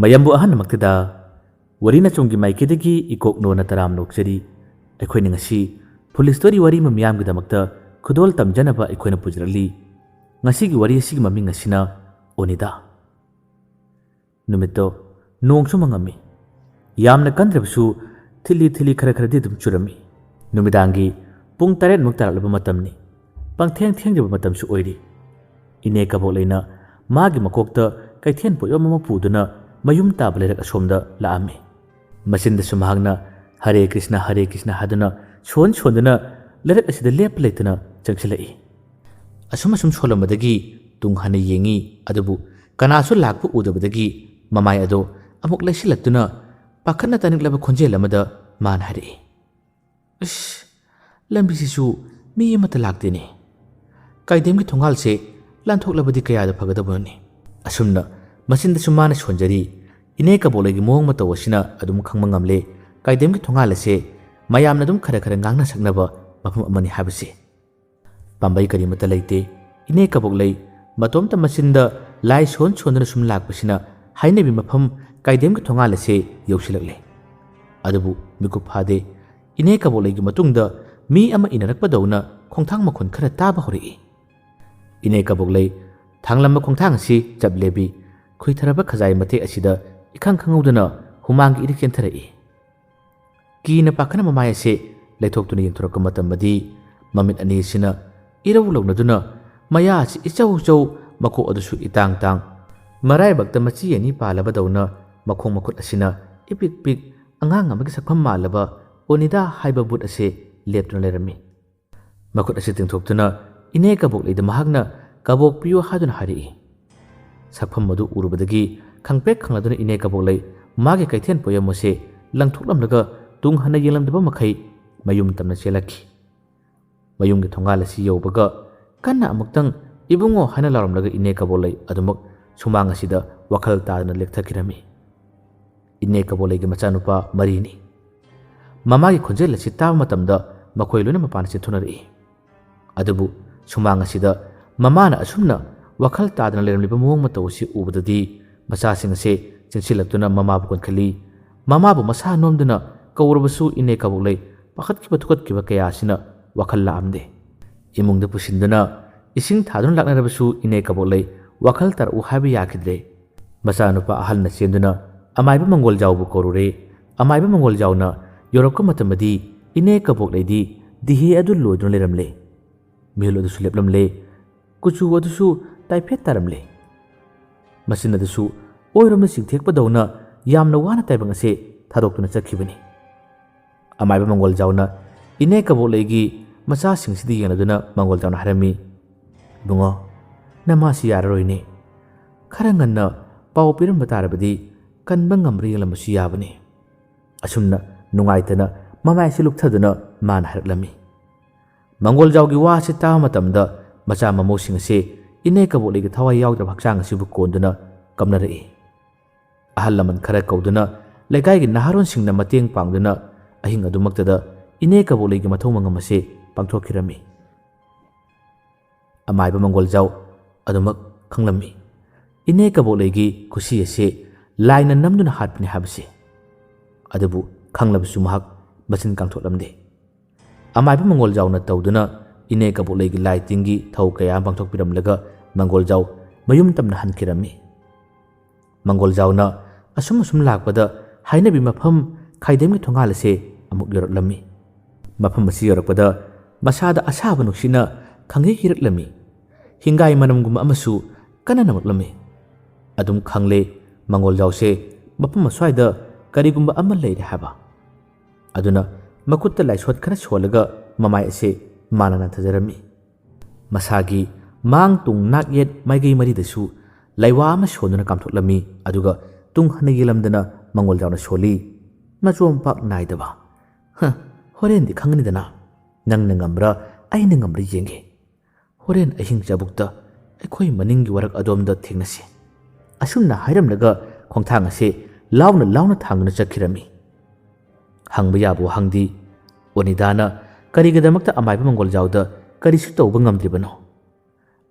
mayambu ahan maktada warina chunggi maikidagi ikok nona taram nokjari akhoi ngasi police story wari mamyam gidamakta khudol tamjanaba akhoi na pujrali ngasi gi wari asigi maming ngasina onida numito nongsu mangami yamna kandrabsu thili khara khara dum churami numidangi pung taret muk taralaba matamni pangtheng thengjaba matamsu oiri ine kabo leina magi makokta kaithien poyo mama puduna mayum tablerak asomda laami masinda sumhangna hare krishna haduna sonduna lerak asida lep leitana changsilai asum solamadagi tung hana yengi adubu kanasu lakpu udabadagi mamai ado amuk laisilaktuna pakhana taniklaba khonjel amada man hari ish lambisisu mi amata laktene kaidemgi thongalse lanthok kayada fagadabani asumna masinda sumana sonjari ine kabolegi mong mata wasina adum khangmangamle kaidemgi thongalase mayamna dum khara ngangna saknaba mafum amani habase pambai kari mata leite ine kaboglei matomta masinda lai sondana sum lakpasina hainebi mafam kaidemgi thongalase yausilagle adubu mikup phade ine kabolegi matungda mi ama inarakpadawna khongthang makhon khara taba hori ine kaboglei thanglamma khongthang si jablebi khuitharaba khajai mate asida ikhang khangaudana humangi iriken tharai kina pakhana mamaya se leithoktuna yenthurak matamadi mamit ani sina iraw lawnaduna maya si ichau mako adusu itang marai bakta machi ani palabadawna makhong makut asina ipik angang amagi sakpham malaba onida haiba but ase leptuna lerami makut ase tingthoktuna ine kabok leida mahagna kabok piyo haduna hari sakpham madu urubadagi khangpek khangladuna ine kabok lei magi kaithien poyamose langthoklamlaga tung hana yelamdaba makhai mayum tamna chelakhi mayumgi thongal asi yobaga kanna amuktang ibungo hana laramlaga ine kabok lei adumak sumang asida wakhal tadna lekthakirami ine kabok leigi machanupa marini mamagi khonjel asi taw matamda makhoi luna mapana chithunari adubu sumang asida mamana asumna wakhal tadna leramliba mong matawsi ubadadi masasing ase chinsilaktuna mamabu konkhali mamabu masa nomduna kawrabasu ine kabuklei pakhatkiba thukatkiba kaya asina wakhal laamde imungda pusinduna ising thadun laknarabasu ine kabuklei wakhal tar u habi yakidre masanupa ahalna chenduna amaiba mangol jawbu korure amaiba mangol jawna yorokka matamadi ine kabukleidi dihi adu lodun leramle mihlo du suleplamle kuchu adusu taiphet taramle masina dusu oiramna singthekpa dawna yamna wana taibang ase thadoktuna chakhibani amaiba mangol jawna ine kabukleigi macha singsidi yenaduna mangol jawna harami bungo namasi yararoine khara nganna pau piramba tarabadi kanba ngamri lamasi yabani asumna nungaitana mamai siluk thaduna man haraklami mangol jawgi wa se ta matamda macha mamo sing se ine kabulegi thawai yawdra bhaksang sibu konduna kamnari ahalaman khara kauduna legai gi naharon singna mateng pangduna ahing adumaktada ine kabulegi mathong mangamase pangthokhirami amaiba mangol jaw adumak khanglami ine kabulegi khushi ase laina namduna hatpni habse adubu khanglabsu mahak machin kangthotlamde amaiba mangol jawna tawduna ine kabulegi laitingi thau kaya bangthokpiramlaga mangol jaw mayum tamna hankirami mangol jawna asum lakpada hainabi mafam khaidemgi thongalase amuk yoraklami mafam asi yorakpada masada asaba nuksina khange hiraklami hingai manamgum amasu kana namaklami adum khangle mangol jawse mafam aswaida karigumba ama leire haba aduna makutta laisot khara solaga mamai ase manana thajarami masagi mang tung nak yet maigei mari dasu laiwa ama sonuna kamthoklami aduga tung hana yelamdana mangol jawna soli nachom pak naidaba horen di khangni dana nang nangambra ai nangamri yenge horen ahing jabukta akhoi maningi warak adomda thengnasi asumna hairamlaga khongthang ase launa thangna chakhirami hangba yabo hangdi onidana karigidamakta amaiba mangol jawda karisu tawba ngamdribano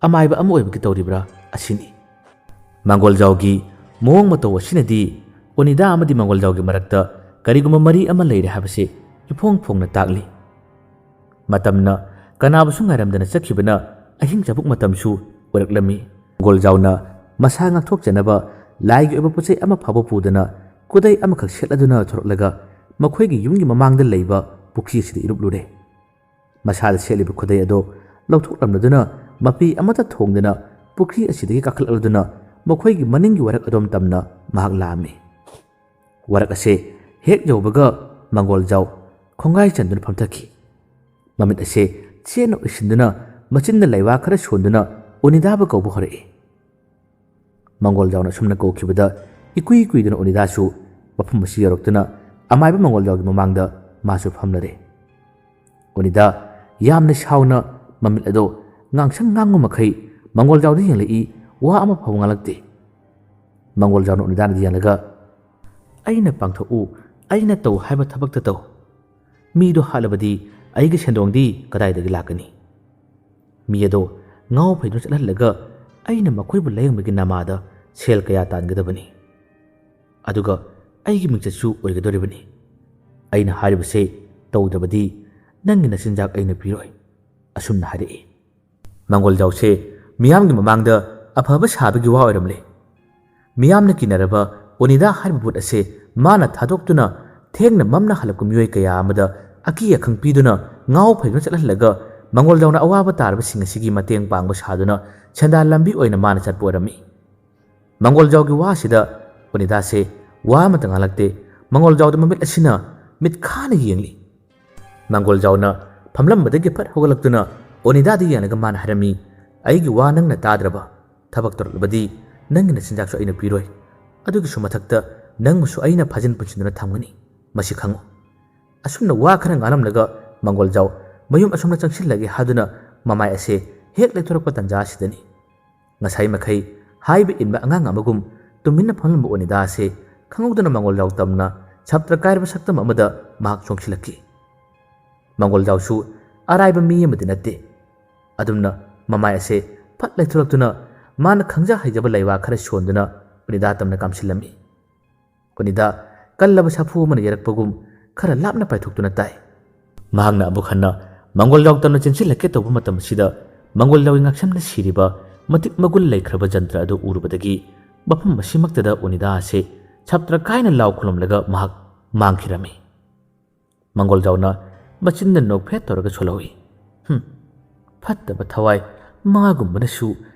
amaiba amu oibki tawribra asini mangol jawgi ꯃꯑꯣꯡ ꯃꯇꯧ ꯑꯁꯤꯅꯗꯤ ꯑꯣꯅꯤꯗꯥ ꯑꯃꯗꯤ ꯃꯪꯒꯣꯜꯖꯥꯎꯒꯤ ꯃꯔꯛꯇ ꯀꯔꯤꯒꯨꯝꯕ ꯃꯔꯤ ꯑꯃ ꯂꯩꯔꯦ ꯍꯥꯏꯕꯁꯤ ꯏꯐꯣꯡ ꯐꯣꯡꯅ ꯇꯥꯛꯂꯤ꯫ ꯃꯇꯝꯅ ꯀꯅꯥꯕꯨꯁꯨ ꯉꯥꯏꯔꯝꯗꯅ ꯆꯠꯈꯤꯕꯅ ꯑꯍꯤꯡ ꯆꯕꯨꯛ ꯃꯇꯝꯁꯨ ꯑꯣꯏꯔꯛꯂꯝꯃꯤ꯫ ꯃꯪꯒꯣꯜꯖꯥꯎꯅ ꯃꯁꯥ ꯉꯥꯛꯊꯣꯛꯆꯅꯕ ꯂꯥꯏꯒꯤ ꯑꯣꯏꯕ ꯄꯣꯠꯆꯩ ꯑꯃ ꯐꯥꯎꯕ ꯄꯨꯗꯅ ꯈꯨꯗꯩ ꯑꯃꯈꯛ ꯁꯦꯠꯂꯗꯨꯅ ꯊꯣꯔꯛꯂꯒ ꯃꯈꯣꯏꯒꯤ ꯌꯨꯝꯒꯤ ꯃꯃꯥꯡꯗ ꯂꯩꯕ ꯄꯨꯈ꯭ꯔꯤ ꯑꯁꯤꯗ ꯏꯔꯨꯞꯂꯨꯔꯦ꯫ ꯃꯁꯥꯗ ꯁꯦꯠꯂꯤꯕ ꯈꯨꯗꯩ ꯑꯗꯣ ꯂꯧꯊꯣꯛꯂꯝꯂꯗꯨꯅ ꯃꯄꯤ ꯑꯃꯠꯇ ꯊꯣꯡꯗꯅ ꯄꯨꯈ꯭ꯔꯤ ꯑꯁꯤꯗꯒꯤ ꯀꯥꯈꯠꯂꯛꯂꯗꯨꯅ ꯃꯈꯣꯏꯒꯤ ꯃꯅꯤꯡꯒꯤ ꯋꯥꯔꯛ ꯑꯗꯣꯝ ꯇꯝꯅ ꯃꯍꯥꯛ ꯂꯥꯛꯑꯝꯃꯤ꯫ ꯋꯥꯔꯛ ꯑꯁꯤ ꯍꯦꯛ ꯌꯧꯕꯒ ꯃꯪꯒꯣꯜꯖꯥꯎ ꯈꯣꯡꯒꯥꯏ ꯆꯟꯗꯨꯅ ꯐꯝꯊꯈꯤ꯫ ꯃꯃꯤꯠ ꯑꯁꯤ ꯆꯦꯠꯅ ꯎꯏꯁꯤꯟꯗꯨꯅ ꯃꯆꯤꯟꯗ ꯂꯩꯋꯥ ꯈꯔ ꯁꯣꯟꯗꯨꯅ ꯑꯣꯅꯤꯗꯥꯕꯨ ꯀꯧꯕ ꯍꯧꯔꯛꯏ꯫ ꯃꯪꯒꯣꯜꯖꯥꯎꯅ ꯑꯁꯨꯝꯅ ꯀꯧꯈꯤꯕꯗ ꯏꯀꯨꯏ ꯀꯨꯏꯗꯨꯅ ꯑꯣꯅꯤꯗꯥꯁꯨ ꯃꯐꯝ ꯑꯁꯤ ꯌꯧꯔꯛꯇꯨꯅ ꯑꯃꯥꯏꯕ ꯃꯪꯒꯣꯜꯖꯥꯎꯒꯤ ꯃꯃꯥꯡꯗ ꯃꯥꯁꯨ ꯐꯝꯂꯔꯦ꯫ ꯑꯣꯅꯤꯗꯥ ꯌꯥꯝꯅ ꯁꯥꯎꯅ ꯃꯃꯤꯠ ꯑꯗꯣ ꯉꯥꯡꯁꯪ ꯉꯥꯡꯕ ꯃꯈꯩ ꯃꯪꯒꯣꯜꯖꯥꯎꯗ ꯌꯦꯡꯂꯛꯏ, ꯋꯥ ꯑꯃ ꯐꯥꯎꯕ ꯉꯥꯡꯂꯛꯇꯦ꯫ ꯃꯪꯒꯣꯜꯖꯥꯎꯅ ꯑꯣꯅꯤꯗꯥꯗ ꯌꯦꯡꯂꯒ "ꯑꯩꯅ ꯄꯥꯡꯊꯣꯛꯎ, ꯑꯩꯅ ꯇꯧ ꯍꯥꯏꯕ ꯊꯕꯛꯇ ꯇꯧ꯫ ꯃꯤꯗꯣ ꯍꯥꯠꯂꯕꯗꯤ ꯑꯩꯒꯤ ꯁꯦꯟꯗꯣꯡꯗꯤ ꯀꯗꯥꯏꯗꯒꯤ ꯂꯥꯛꯀꯅꯤ? ꯃꯤ ꯑꯗꯣ ꯉꯥꯎ ꯐꯩꯗꯨꯅ ꯆꯠꯍꯜꯂꯒ ꯑꯩꯅ ꯃꯈꯣꯏꯕꯨ ꯂꯥꯌꯦꯡꯕꯒꯤ ꯅꯃꯥꯗ ꯁꯦꯜ ꯀꯌꯥ ꯇꯥꯟꯒꯗꯕꯅꯤ? ꯑꯗꯨꯒ ꯑꯩꯒꯤ ꯃꯤꯡꯆꯠꯁꯨ ꯑꯣꯏꯒꯗꯧꯔꯤꯕꯅꯤ꯫ ꯑꯩꯅ ꯍꯥꯏꯔꯤꯕꯁꯦ ꯇꯧꯗ꯭ꯔꯕꯗꯤ ꯅꯪꯒꯤ ꯅꯆꯤꯟꯖꯥꯛ ꯑꯩꯅ ꯄꯤꯔꯣꯏ", ꯑꯁꯨꯝꯅ ꯍꯥꯏꯔꯛꯏ꯫ ꯃꯪꯒꯣꯜꯖꯥꯎꯁꯦ ꯃꯤꯌꯥꯝꯒꯤ ꯃꯃꯥꯡꯗ ꯑꯐꯕ ꯁꯥꯕꯒꯤ ꯋꯥ ꯑꯣꯏꯔꯝꯂꯦ꯫ ꯃꯤꯌꯥꯝꯅ ꯀꯤꯅꯔꯕ ꯑꯣꯅꯤꯗꯥ ꯍꯥꯏꯔꯤꯕ ꯄꯣꯠ ꯑꯁꯦ ꯃꯥꯅ ꯊꯥꯗꯣꯛꯇꯨꯅ ꯊꯦꯡꯅ ꯃꯝꯅ ꯍꯜꯂꯛꯄ ꯃꯤꯑꯣꯏ ꯀꯌꯥ ꯑꯃꯗ ꯑꯀꯤ ꯑꯈꯪ ꯄꯤꯗꯨꯅ ꯉꯥꯎ ꯐꯩꯗꯨꯅ ꯆꯠꯍꯜꯂꯒ ꯃꯪꯒꯣꯜꯖꯥꯎꯅ ꯑꯋꯥꯕ ꯇꯥꯔꯕꯁꯤꯡ ꯑꯁꯤꯒꯤ ꯃꯇꯦꯡ ꯄꯥꯡꯕ ꯁꯥꯗꯨꯅ ꯁꯦꯟꯗꯥꯟ ꯂꯝꯕꯤ ꯑꯣꯏꯅ ꯃꯥꯅ ꯆꯠꯄ ꯑꯣꯏꯔꯝꯃꯤ꯫ ꯃꯪꯒꯣꯜꯖꯥꯎꯒꯤ ꯋꯥꯁꯤꯗ ꯑꯣꯅꯤꯗꯥꯁꯦ ꯋꯥ ꯑꯃꯠꯇ ꯉꯥꯡꯂꯛꯇꯦ꯫ ꯃꯪꯒꯣꯜꯖꯥꯎꯗ ꯃꯃꯤꯠ ꯑꯁꯤꯅ ꯃꯤꯠꯈꯥꯅ ꯌꯦꯡꯂꯤ꯫ ꯃꯪꯒꯣꯜꯖꯥꯎꯅ ꯐꯝꯂꯝꯕꯗꯒꯤ ꯐꯠ ꯍꯧꯒꯠꯂꯛꯇꯨꯅ ꯑꯣꯅꯤꯗꯥꯗ ꯌꯦꯡꯂꯒ ꯃꯥꯅ ꯍꯥꯏꯔꯝꯃꯤ, "ꯑꯩꯒꯤ ꯋꯥ ꯅꯪꯅ ꯇꯥꯗ꯭ꯔꯕ? ꯊꯕꯛ ꯇꯧꯔꯛꯂꯕꯗꯤ ꯅꯪꯒꯤ ꯅꯆꯤꯟꯖꯥꯛꯁꯨ ꯑꯩꯅ ꯄꯤꯔꯣꯏ, ꯑꯗꯨꯒꯤꯁꯨ ꯃꯊꯛꯇ ꯅꯪꯕꯨꯁꯨ ꯑꯩꯅ ꯐꯥꯖꯤꯟ ꯄꯨꯟꯁꯤꯟꯗꯨꯅ ꯊꯝꯒꯅꯤ, ꯃꯁꯤ ꯈꯪꯉꯨ." ꯑꯁꯨꯝꯅ ꯋꯥ ꯈꯔ ꯉꯥꯡꯂꯝꯂꯒ ꯃꯪꯒꯣꯜꯖꯥꯎ ꯃꯌꯨꯝ ꯑꯁꯣꯝꯗ ꯆꯪꯁꯤꯜꯂꯒꯦ ꯍꯥꯏꯗꯨꯅ ꯃꯃꯥꯏ ꯑꯁꯦ ꯍꯦꯛ ꯂꯩꯊꯣꯔꯛꯄ ꯇꯟꯖꯥ ꯑꯁꯤꯗꯅꯤ ꯉꯁꯥꯏ ꯃꯈꯩ ꯍꯥꯏꯕ ꯏꯟꯕ ꯑꯉꯥꯡ ꯑꯃꯒꯨꯝ ꯇꯨꯃꯤꯟꯅ ꯐꯝꯂꯝꯕ ꯑꯣꯅꯤꯗꯥ ꯑꯁꯦ ꯈꯪꯍꯧꯗꯅ ꯃꯪꯒꯣꯜꯖꯥꯎ ꯇꯝꯅ ꯁꯞꯇ꯭ꯔ ꯀꯥꯏꯔꯕ ꯁꯛꯇꯝ ꯑꯃꯗ ꯃꯍꯥꯛ ꯆꯣꯡꯁꯤꯜꯂꯛꯈꯤ꯫ ꯃꯪꯒꯣꯜꯖꯥꯎꯁꯨ ꯑꯔꯥꯏꯕ ꯃꯤ ꯑꯃꯗꯤ ꯅꯠꯇꯦ꯫ ꯑꯗꯨꯝꯅ ꯃꯃꯥꯏ ꯑꯁꯦ ꯐꯠ ꯂꯩꯊꯣꯔꯛꯇꯨꯅ ꯃꯥꯅ ꯈꯪꯖ ꯍꯩꯖꯕ ꯂꯩꯋꯥ ꯈꯔ ꯁꯣꯟꯗꯨꯅ ꯑꯣꯅꯤꯗꯥ ꯇꯝꯅ ꯀꯥꯝꯁꯤꯜꯂꯝꯃꯤ꯫ ꯑꯣꯅꯤꯗꯥ ꯀꯜꯂꯕ ꯁꯥꯐꯨ ꯑꯃꯅ ꯌꯦꯔꯛꯄꯒꯨꯝ ꯈꯔ ꯂꯥꯞꯅ ꯄꯥꯏꯊꯣꯛꯇꯨꯅ ꯇꯥꯏ꯫ ꯃꯍꯥꯛꯅ ꯑꯃꯨꯛ ꯍꯟꯅ ꯃꯪꯒꯣꯜꯖꯥꯎ ꯇꯝꯅ ꯆꯦꯟꯁꯤꯜꯂꯛꯀꯦ ꯇꯧꯕ ꯃꯇꯝ ꯑꯁꯤꯗ ꯃꯪꯒꯣꯜꯖꯥꯎꯒꯤ ꯉꯛꯁꯝꯗ ꯁꯤꯔꯤꯕ ꯃꯇꯤꯛ ꯃꯒꯨꯟ ꯂꯩꯈ꯭ꯔꯕ ꯖꯟꯇ꯭ꯔ ꯑꯗꯨ ꯎꯔꯨꯕꯗꯒꯤ ꯃꯐꯝ ꯑꯁꯤꯃꯛꯇꯗ ꯑꯣꯅꯤꯗꯥ ꯑꯁꯦ ꯁꯞꯇ꯭ꯔ ꯀꯥꯏꯅ ꯂꯥꯎ ꯈꯨꯔꯨꯝꯂꯒ ꯃꯍꯥꯛ ꯃꯥꯡꯈꯤꯔꯝꯃꯤ꯫ ꯃꯪꯒꯣꯜꯖꯥꯎꯅ ꯃꯆꯤꯟꯗ ꯅꯣꯛꯐꯦꯠ ꯇꯧꯔꯒ ꯁꯣꯜꯍꯧꯏ, "ꯐꯠꯇꯕ ꯊꯋꯥꯏ ꯃꯥꯒꯨꯝꯕꯅꯁꯨ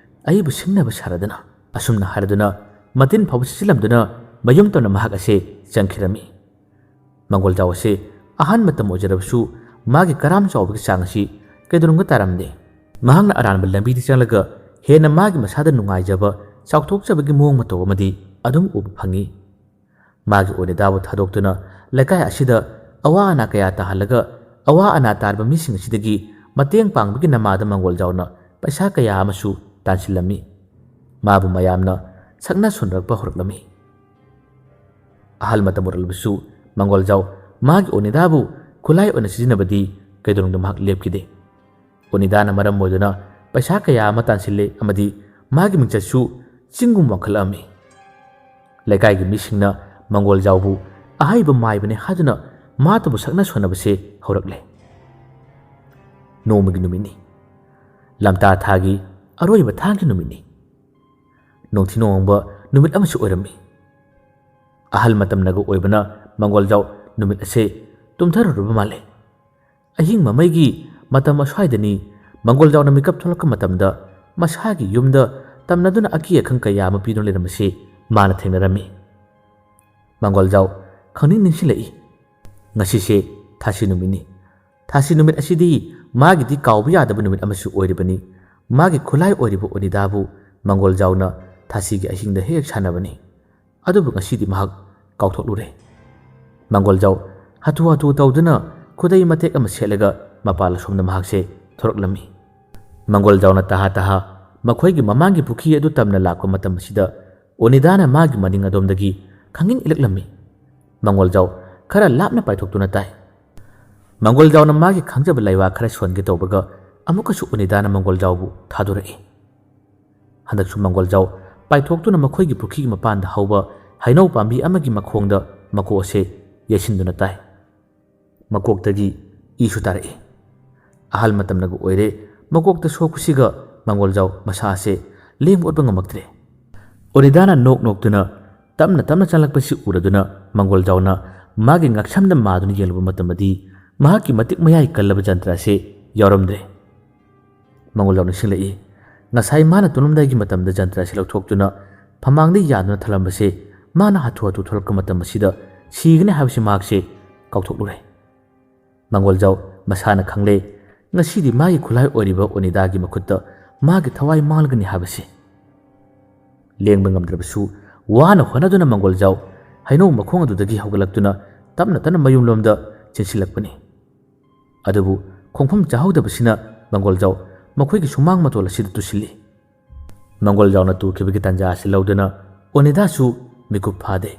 ꯑꯩꯕꯨ ꯁꯤꯡꯅꯕ ꯁꯥꯔꯗꯅ", ꯑꯁꯨꯝꯅ ꯍꯥꯏꯔꯗꯨꯅ ꯃꯇꯤꯟ ꯐꯥꯎꯕ ꯆꯤꯆꯤꯜꯂꯝꯗꯨꯅ ꯃꯌꯨꯝ ꯇꯝꯅ ꯃꯍꯥꯛ ꯑꯁꯦ ꯆꯪꯈꯤꯔꯝꯃꯤ꯫ ꯃꯪꯒꯣꯜꯖꯥꯎ ꯑꯁꯦ ꯑꯍꯥꯟ ꯃꯇꯝ ꯑꯣꯏꯖꯔꯕꯁꯨ ꯃꯥꯒꯤ ꯀꯔꯥꯝ ꯆꯥꯎꯕꯒꯤ ꯆꯥꯡ ꯑꯁꯤ ꯀꯩꯗꯧꯅꯨꯡꯗ ꯇꯥꯔꯝꯗꯦ꯫ ꯃꯍꯥꯛꯅ ꯑꯔꯥꯟꯕ ꯂꯝꯕꯤꯗ ꯆꯪꯂꯒ ꯍꯦꯟꯅ ꯃꯥꯒꯤ ꯃꯁꯥꯗ ꯅꯨꯡꯉꯥꯏꯖꯕ ꯆꯥꯎꯊꯣꯛꯆꯕꯒꯤ ꯃꯑꯣꯡ ꯃꯇꯧ ꯑꯃꯗꯤ ꯑꯗꯨꯝ ꯎꯕ ꯐꯪꯏ꯫ ꯃꯥꯒꯤ ꯑꯣꯅꯤꯗꯥꯕꯨ ꯊꯥꯗꯣꯛꯇꯨꯅ ꯂꯩꯀꯥꯏ ꯑꯁꯤꯗ ꯑꯋꯥ ꯑꯅꯥ ꯀꯌꯥ ꯇꯥꯍꯜꯂꯒ ꯑꯋꯥ ꯑꯅꯥ ꯇꯥꯔꯕ ꯃꯤꯁꯤꯡ ꯑꯁꯤꯗꯒꯤ ꯃꯇꯦꯡ ꯄꯥꯡꯕꯒꯤ ꯅꯃꯥꯗ ꯃꯪꯒꯣꯜꯖꯥꯎꯅ ꯄꯩꯁꯥ ꯀꯌꯥ ꯑꯃꯁꯨ ꯇꯥꯟꯁꯤꯜꯂꯝꯃꯤ꯫ ꯃꯥꯕꯨ ꯃꯌꯥꯝꯅ ꯁꯛꯅ ꯁꯣꯟꯅꯔꯛꯄ ꯍꯧꯔꯛꯂꯝꯃꯤ꯫ ꯑꯍꯜ ꯃꯇꯝ ꯑꯣꯏꯔꯛꯂꯕꯁꯨ ꯃꯪꯒꯣꯜꯖꯥꯎ ꯃꯥꯒꯤ ꯑꯣꯅꯤꯗꯥꯕꯨ ꯈꯨꯠꯂꯥꯏ ꯑꯣꯏꯅ ꯁꯤꯖꯤꯟꯅꯕꯗꯤ ꯀꯩꯗꯧꯅꯨꯡꯗ ꯃꯍꯥꯛ ꯂꯦꯞꯈꯤꯗꯦ꯫ ꯑꯣꯅꯤꯗꯥꯅ ꯃꯔꯝ ꯑꯣꯏꯗꯨꯅ ꯄꯩꯁꯥ ꯀꯌꯥ ꯑꯃ ꯇꯥꯟꯁꯤꯜꯂꯦ ꯑꯃꯗꯤ ꯃꯥꯒꯤ ꯃꯤꯡꯆꯠꯁꯨ ꯆꯤꯡꯒꯨꯝ ꯋꯥꯡꯈꯠꯂꯛꯑꯝꯃꯤ꯫ ꯂꯩꯀꯥꯏꯒꯤ ꯃꯤꯁꯤꯡꯅ ꯃꯪꯒꯣꯜꯖꯥꯎꯕꯨ ꯑꯍꯩꯕ ꯃꯥꯏꯕꯅꯤ ꯍꯥꯏꯗꯨꯅ ꯃꯥꯇꯕꯨ ꯁꯛꯅ ꯁꯣꯟꯅꯕꯁꯦ ꯍꯧꯔꯛꯂꯦ꯫ ꯅꯣꯡꯃꯒꯤ ꯅꯨꯃꯤꯠꯅꯤ꯫ ꯂꯝꯇꯥ ꯊꯥꯒꯤ ꯑꯔꯣꯏꯕ ꯊꯥꯡꯒꯤ ꯅꯨꯃꯤꯠꯅꯤ꯫ ꯅꯣꯡꯊꯤ ꯅꯣꯡꯃꯪꯕ ꯅꯨꯃꯤꯠ ꯑꯃꯁꯨ ꯑꯣꯏꯔꯝꯃꯤ꯫ ꯑꯍꯜ ꯃꯇꯝꯅꯒ ꯑꯣꯏꯕꯅ ꯃꯪꯒꯣꯜꯖꯥꯎ ꯅꯨꯃꯤꯠ ꯑꯁꯦ ꯇꯨꯝꯊꯔꯨꯔꯕ ꯃꯥꯜꯂꯦ꯫ ꯑꯍꯤꯡ ꯃꯃꯩꯒꯤ ꯃꯇꯝ ꯑꯁ꯭ꯋꯥꯏꯗꯅꯤ ꯃꯪꯒꯣꯜꯖꯥꯎꯅ ꯃꯤꯀꯞ ꯊꯣꯛꯂꯛꯄ ꯃꯇꯝꯗ ꯃꯁꯥꯒꯤ ꯌꯨꯝꯗ ꯇꯝꯅꯗꯨꯅ ꯑꯀꯤ ꯑꯈꯪ ꯀꯌꯥ ꯑꯃ ꯄꯤꯗꯨꯅ ꯂꯩꯔꯝꯕꯁꯤ ꯃꯥꯅ ꯊꯦꯡꯅꯔꯝꯃꯤ꯫ ꯃꯪꯒꯣꯜꯖꯥꯎ ꯈꯪꯅꯤꯡ ꯅꯤꯡꯁꯤꯡꯂꯛꯏ꯫ ꯉꯁꯤꯁꯦ ꯊꯥꯁꯤ ꯅꯨꯃꯤꯠꯅꯤ꯫ ꯊꯥꯁꯤ ꯅꯨꯃꯤꯠ ꯑꯁꯤꯗꯤ ꯃꯥꯒꯤꯗꯤ ꯀꯥꯎꯕ ꯌꯥꯗꯕ ꯅꯨꯃꯤꯠ ꯑꯃꯁꯨ ꯑꯣꯏꯔꯤꯕꯅꯤ꯫ ꯃꯥꯒꯤ ꯈꯨꯠꯂꯥꯏ ꯑꯣꯏꯔꯤꯕ ꯑꯣꯅꯤꯗꯥꯕꯨ ꯃꯪꯒꯣꯜꯖꯥꯎꯅ ꯊꯥꯁꯤꯒꯤ ꯑꯍꯤꯡꯗ ꯍꯦꯛ ꯁꯥꯟꯅꯕꯅꯤ꯫ ꯑꯗꯨꯕꯨ ꯉꯁꯤꯗꯤ ꯃꯍꯥꯛ ꯀꯥꯎꯊꯣꯛꯂꯨꯔꯦ꯫ ꯃꯪꯒꯣꯜꯖꯥꯎ ꯍꯥꯊꯨ ꯍꯥꯊꯨ ꯇꯧꯗꯨꯅ ꯈꯨꯗꯩ ꯃꯇꯦꯛ ꯑꯃ ꯁꯦꯠꯂꯒ ꯃꯄꯥꯟ ꯑꯁꯣꯝꯗ ꯃꯍꯥꯛꯁꯦ ꯊꯣꯔꯛꯂꯝꯃꯤ꯫ ꯃꯪꯒꯣꯜꯖꯥꯎꯅ ꯇꯍꯥ ꯇꯍꯥ ꯃꯈꯣꯏꯒꯤ ꯃꯃꯥꯡꯒꯤ ꯄꯨꯈ꯭ꯔꯤ ꯑꯗꯨ ꯇꯝꯅ ꯂꯥꯛꯄ ꯃꯇꯝ ꯑꯁꯤꯗ ꯑꯣꯅꯤꯗꯥꯅ ꯃꯥꯒꯤ ꯃꯅꯤꯡ ꯑꯗꯣꯝꯗꯒꯤ ꯈꯪꯏꯟ ꯏꯜꯂꯛꯂꯝꯃꯤ꯫ ꯃꯪꯒꯣꯜꯖꯥꯎ ꯈꯔ ꯂꯥꯞꯅ ꯄꯥꯏꯊꯣꯛꯇꯨꯅ ꯇꯥꯏ꯫ ꯃꯪꯒꯣꯜꯖꯥꯎꯅ ꯃꯥꯒꯤ ꯈꯪꯖꯕ ꯂꯩꯋꯥ ꯈꯔ ꯁꯣꯟꯒꯦ ꯇꯧꯕꯒ ꯑꯃꯨꯛꯀꯁꯨ ꯑꯣꯅꯤꯗꯥꯅ ꯃꯪꯒꯣꯜꯖꯥꯎꯕꯨ ꯊꯥꯗꯣꯔꯛꯏ꯫ ꯍꯟꯗꯛꯁꯨ ꯃꯪꯒꯣꯜꯖꯥꯎ ꯄꯥꯏꯊꯣꯛꯇꯨꯅ ꯃꯈꯣꯏꯒꯤ ꯄꯨꯈ꯭ꯔꯤꯒꯤ ꯃꯄꯥꯟꯗ ꯍꯧꯕ ꯍꯩꯅꯧ ꯄꯥꯝꯕꯤ ꯑꯃꯒꯤ ꯃꯈꯣꯡꯗ ꯃꯀꯣꯛ ꯑꯁꯤ ꯌꯩꯁꯤꯟꯗꯨꯅ ꯇꯥꯏ꯫ ꯃꯀꯣꯛꯇꯒꯤ ꯏꯁꯨ ꯇꯥꯔꯛꯏ꯫ ꯑꯍꯜ ꯃꯇꯝꯅꯒ ꯑꯣꯏꯔꯦ ꯃꯀꯣꯛꯇ ꯁꯣꯛꯄꯁꯤꯒ ꯃꯪꯒꯣꯜꯖꯥꯎ ꯃꯁꯥ ꯑꯁꯤ ꯂꯦꯡꯕ ꯑꯣꯠꯄ ꯉꯝꯃꯛꯇ꯭ꯔꯦ꯫ ꯑꯣꯅꯤꯗꯥꯅ ꯅꯣꯛꯇꯨꯅ ꯇꯞꯅ ꯇꯞꯅ ꯆꯪꯂꯛꯄꯁꯤ ꯎꯔꯗꯨꯅ ꯃꯪꯒꯣꯜꯖꯥꯎꯅ ꯃꯥꯒꯤ ꯉꯛꯁꯝꯗ ꯃꯥꯗꯨꯅ ꯌꯦꯡꯂꯨꯕ ꯃꯇꯝꯗꯗꯤ ꯃꯍꯥꯛꯀꯤ ꯃꯇꯤꯛ ꯃꯌꯥꯏ ꯀꯜꯂꯕ ꯖꯟꯇ꯭ꯔ ꯑꯁꯤ ꯌꯥꯎꯔꯝꯗ꯭ꯔꯦ꯫ ꯃꯪꯒꯣꯜꯖꯥꯎ ꯅꯤꯡꯁꯤꯡꯂꯛꯏ ꯉꯁꯥꯏ ꯃꯥꯅ ꯇꯨꯝꯂꯝꯗꯥꯏꯒꯤ ꯃꯇꯝꯗ ꯖꯟꯇ꯭ꯔ ꯑꯁꯤ ꯂꯧꯊꯣꯛꯇꯨꯅ ꯐꯃꯥꯡꯗ ꯌꯥꯟꯗꯨꯅ ꯊꯜꯂꯝꯕꯁꯤ ꯃꯥꯅ ꯍꯥꯊꯨ ꯍꯥꯊꯨ ꯊꯣꯛꯂꯛꯄ ꯃꯇꯝ ꯑꯁꯤꯗ ꯁꯤꯒꯅꯤ ꯍꯥꯏꯕꯁꯤ ꯃꯍꯥꯛꯁꯤ ꯀꯥꯎꯊꯣꯛꯂꯨꯔꯦ꯫ ꯃꯪꯒꯣꯜꯖꯥꯎ ꯃꯁꯥꯅ ꯈꯪꯂꯦ ꯉꯁꯤꯗꯤ ꯃꯥꯒꯤ ꯈꯨꯠꯂꯥꯏ ꯑꯣꯏꯔꯤꯕ ꯑꯣꯅꯤꯗꯥꯒꯤ ꯃꯈꯨꯠꯇ ꯃꯥꯒꯤ ꯊꯋꯥꯏ ꯃꯥꯡꯂꯒꯅꯤ ꯍꯥꯏꯕꯁꯤ꯫ ꯂꯦꯡꯕ ꯉꯝꯗ꯭ꯔꯕꯁꯨ ꯋꯥꯅ ꯍꯣꯠꯅꯗꯨꯅ ꯃꯪꯒꯣꯜꯖꯥꯎ ꯍꯩꯅꯧ ꯃꯈꯣꯡ ꯑꯗꯨꯗꯒꯤ ꯍꯧꯒꯠꯂꯛꯇꯨꯅ ꯇꯞꯅ ꯇꯞꯅ ꯃꯌꯨꯝꯂꯣꯝꯗ ꯆꯦꯟꯁꯤꯜꯂꯛꯄꯅꯤ꯫ ꯑꯗꯨꯕꯨ ꯈꯣꯡꯐꯝ ꯆꯥꯍꯧꯗꯕꯁꯤꯅ ꯃꯪꯒꯣꯜꯖꯥꯎ ꯃꯈꯣꯏꯒꯤ ꯁꯨꯃꯥꯡ ꯃꯇꯣꯜ ꯑꯁꯤꯗ ꯇꯨꯁꯤꯜꯂꯤ꯫ ꯃꯪꯒꯣꯜꯖꯥꯎꯅ ꯇꯨꯈꯤꯕꯒꯤ ꯇꯥꯟꯖꯥ ꯑꯁꯤ ꯂꯧꯗꯨꯅ ꯑꯣꯅꯤꯗꯥꯁꯨ ꯃꯤꯀꯨꯞ ꯐꯥꯗꯦ꯫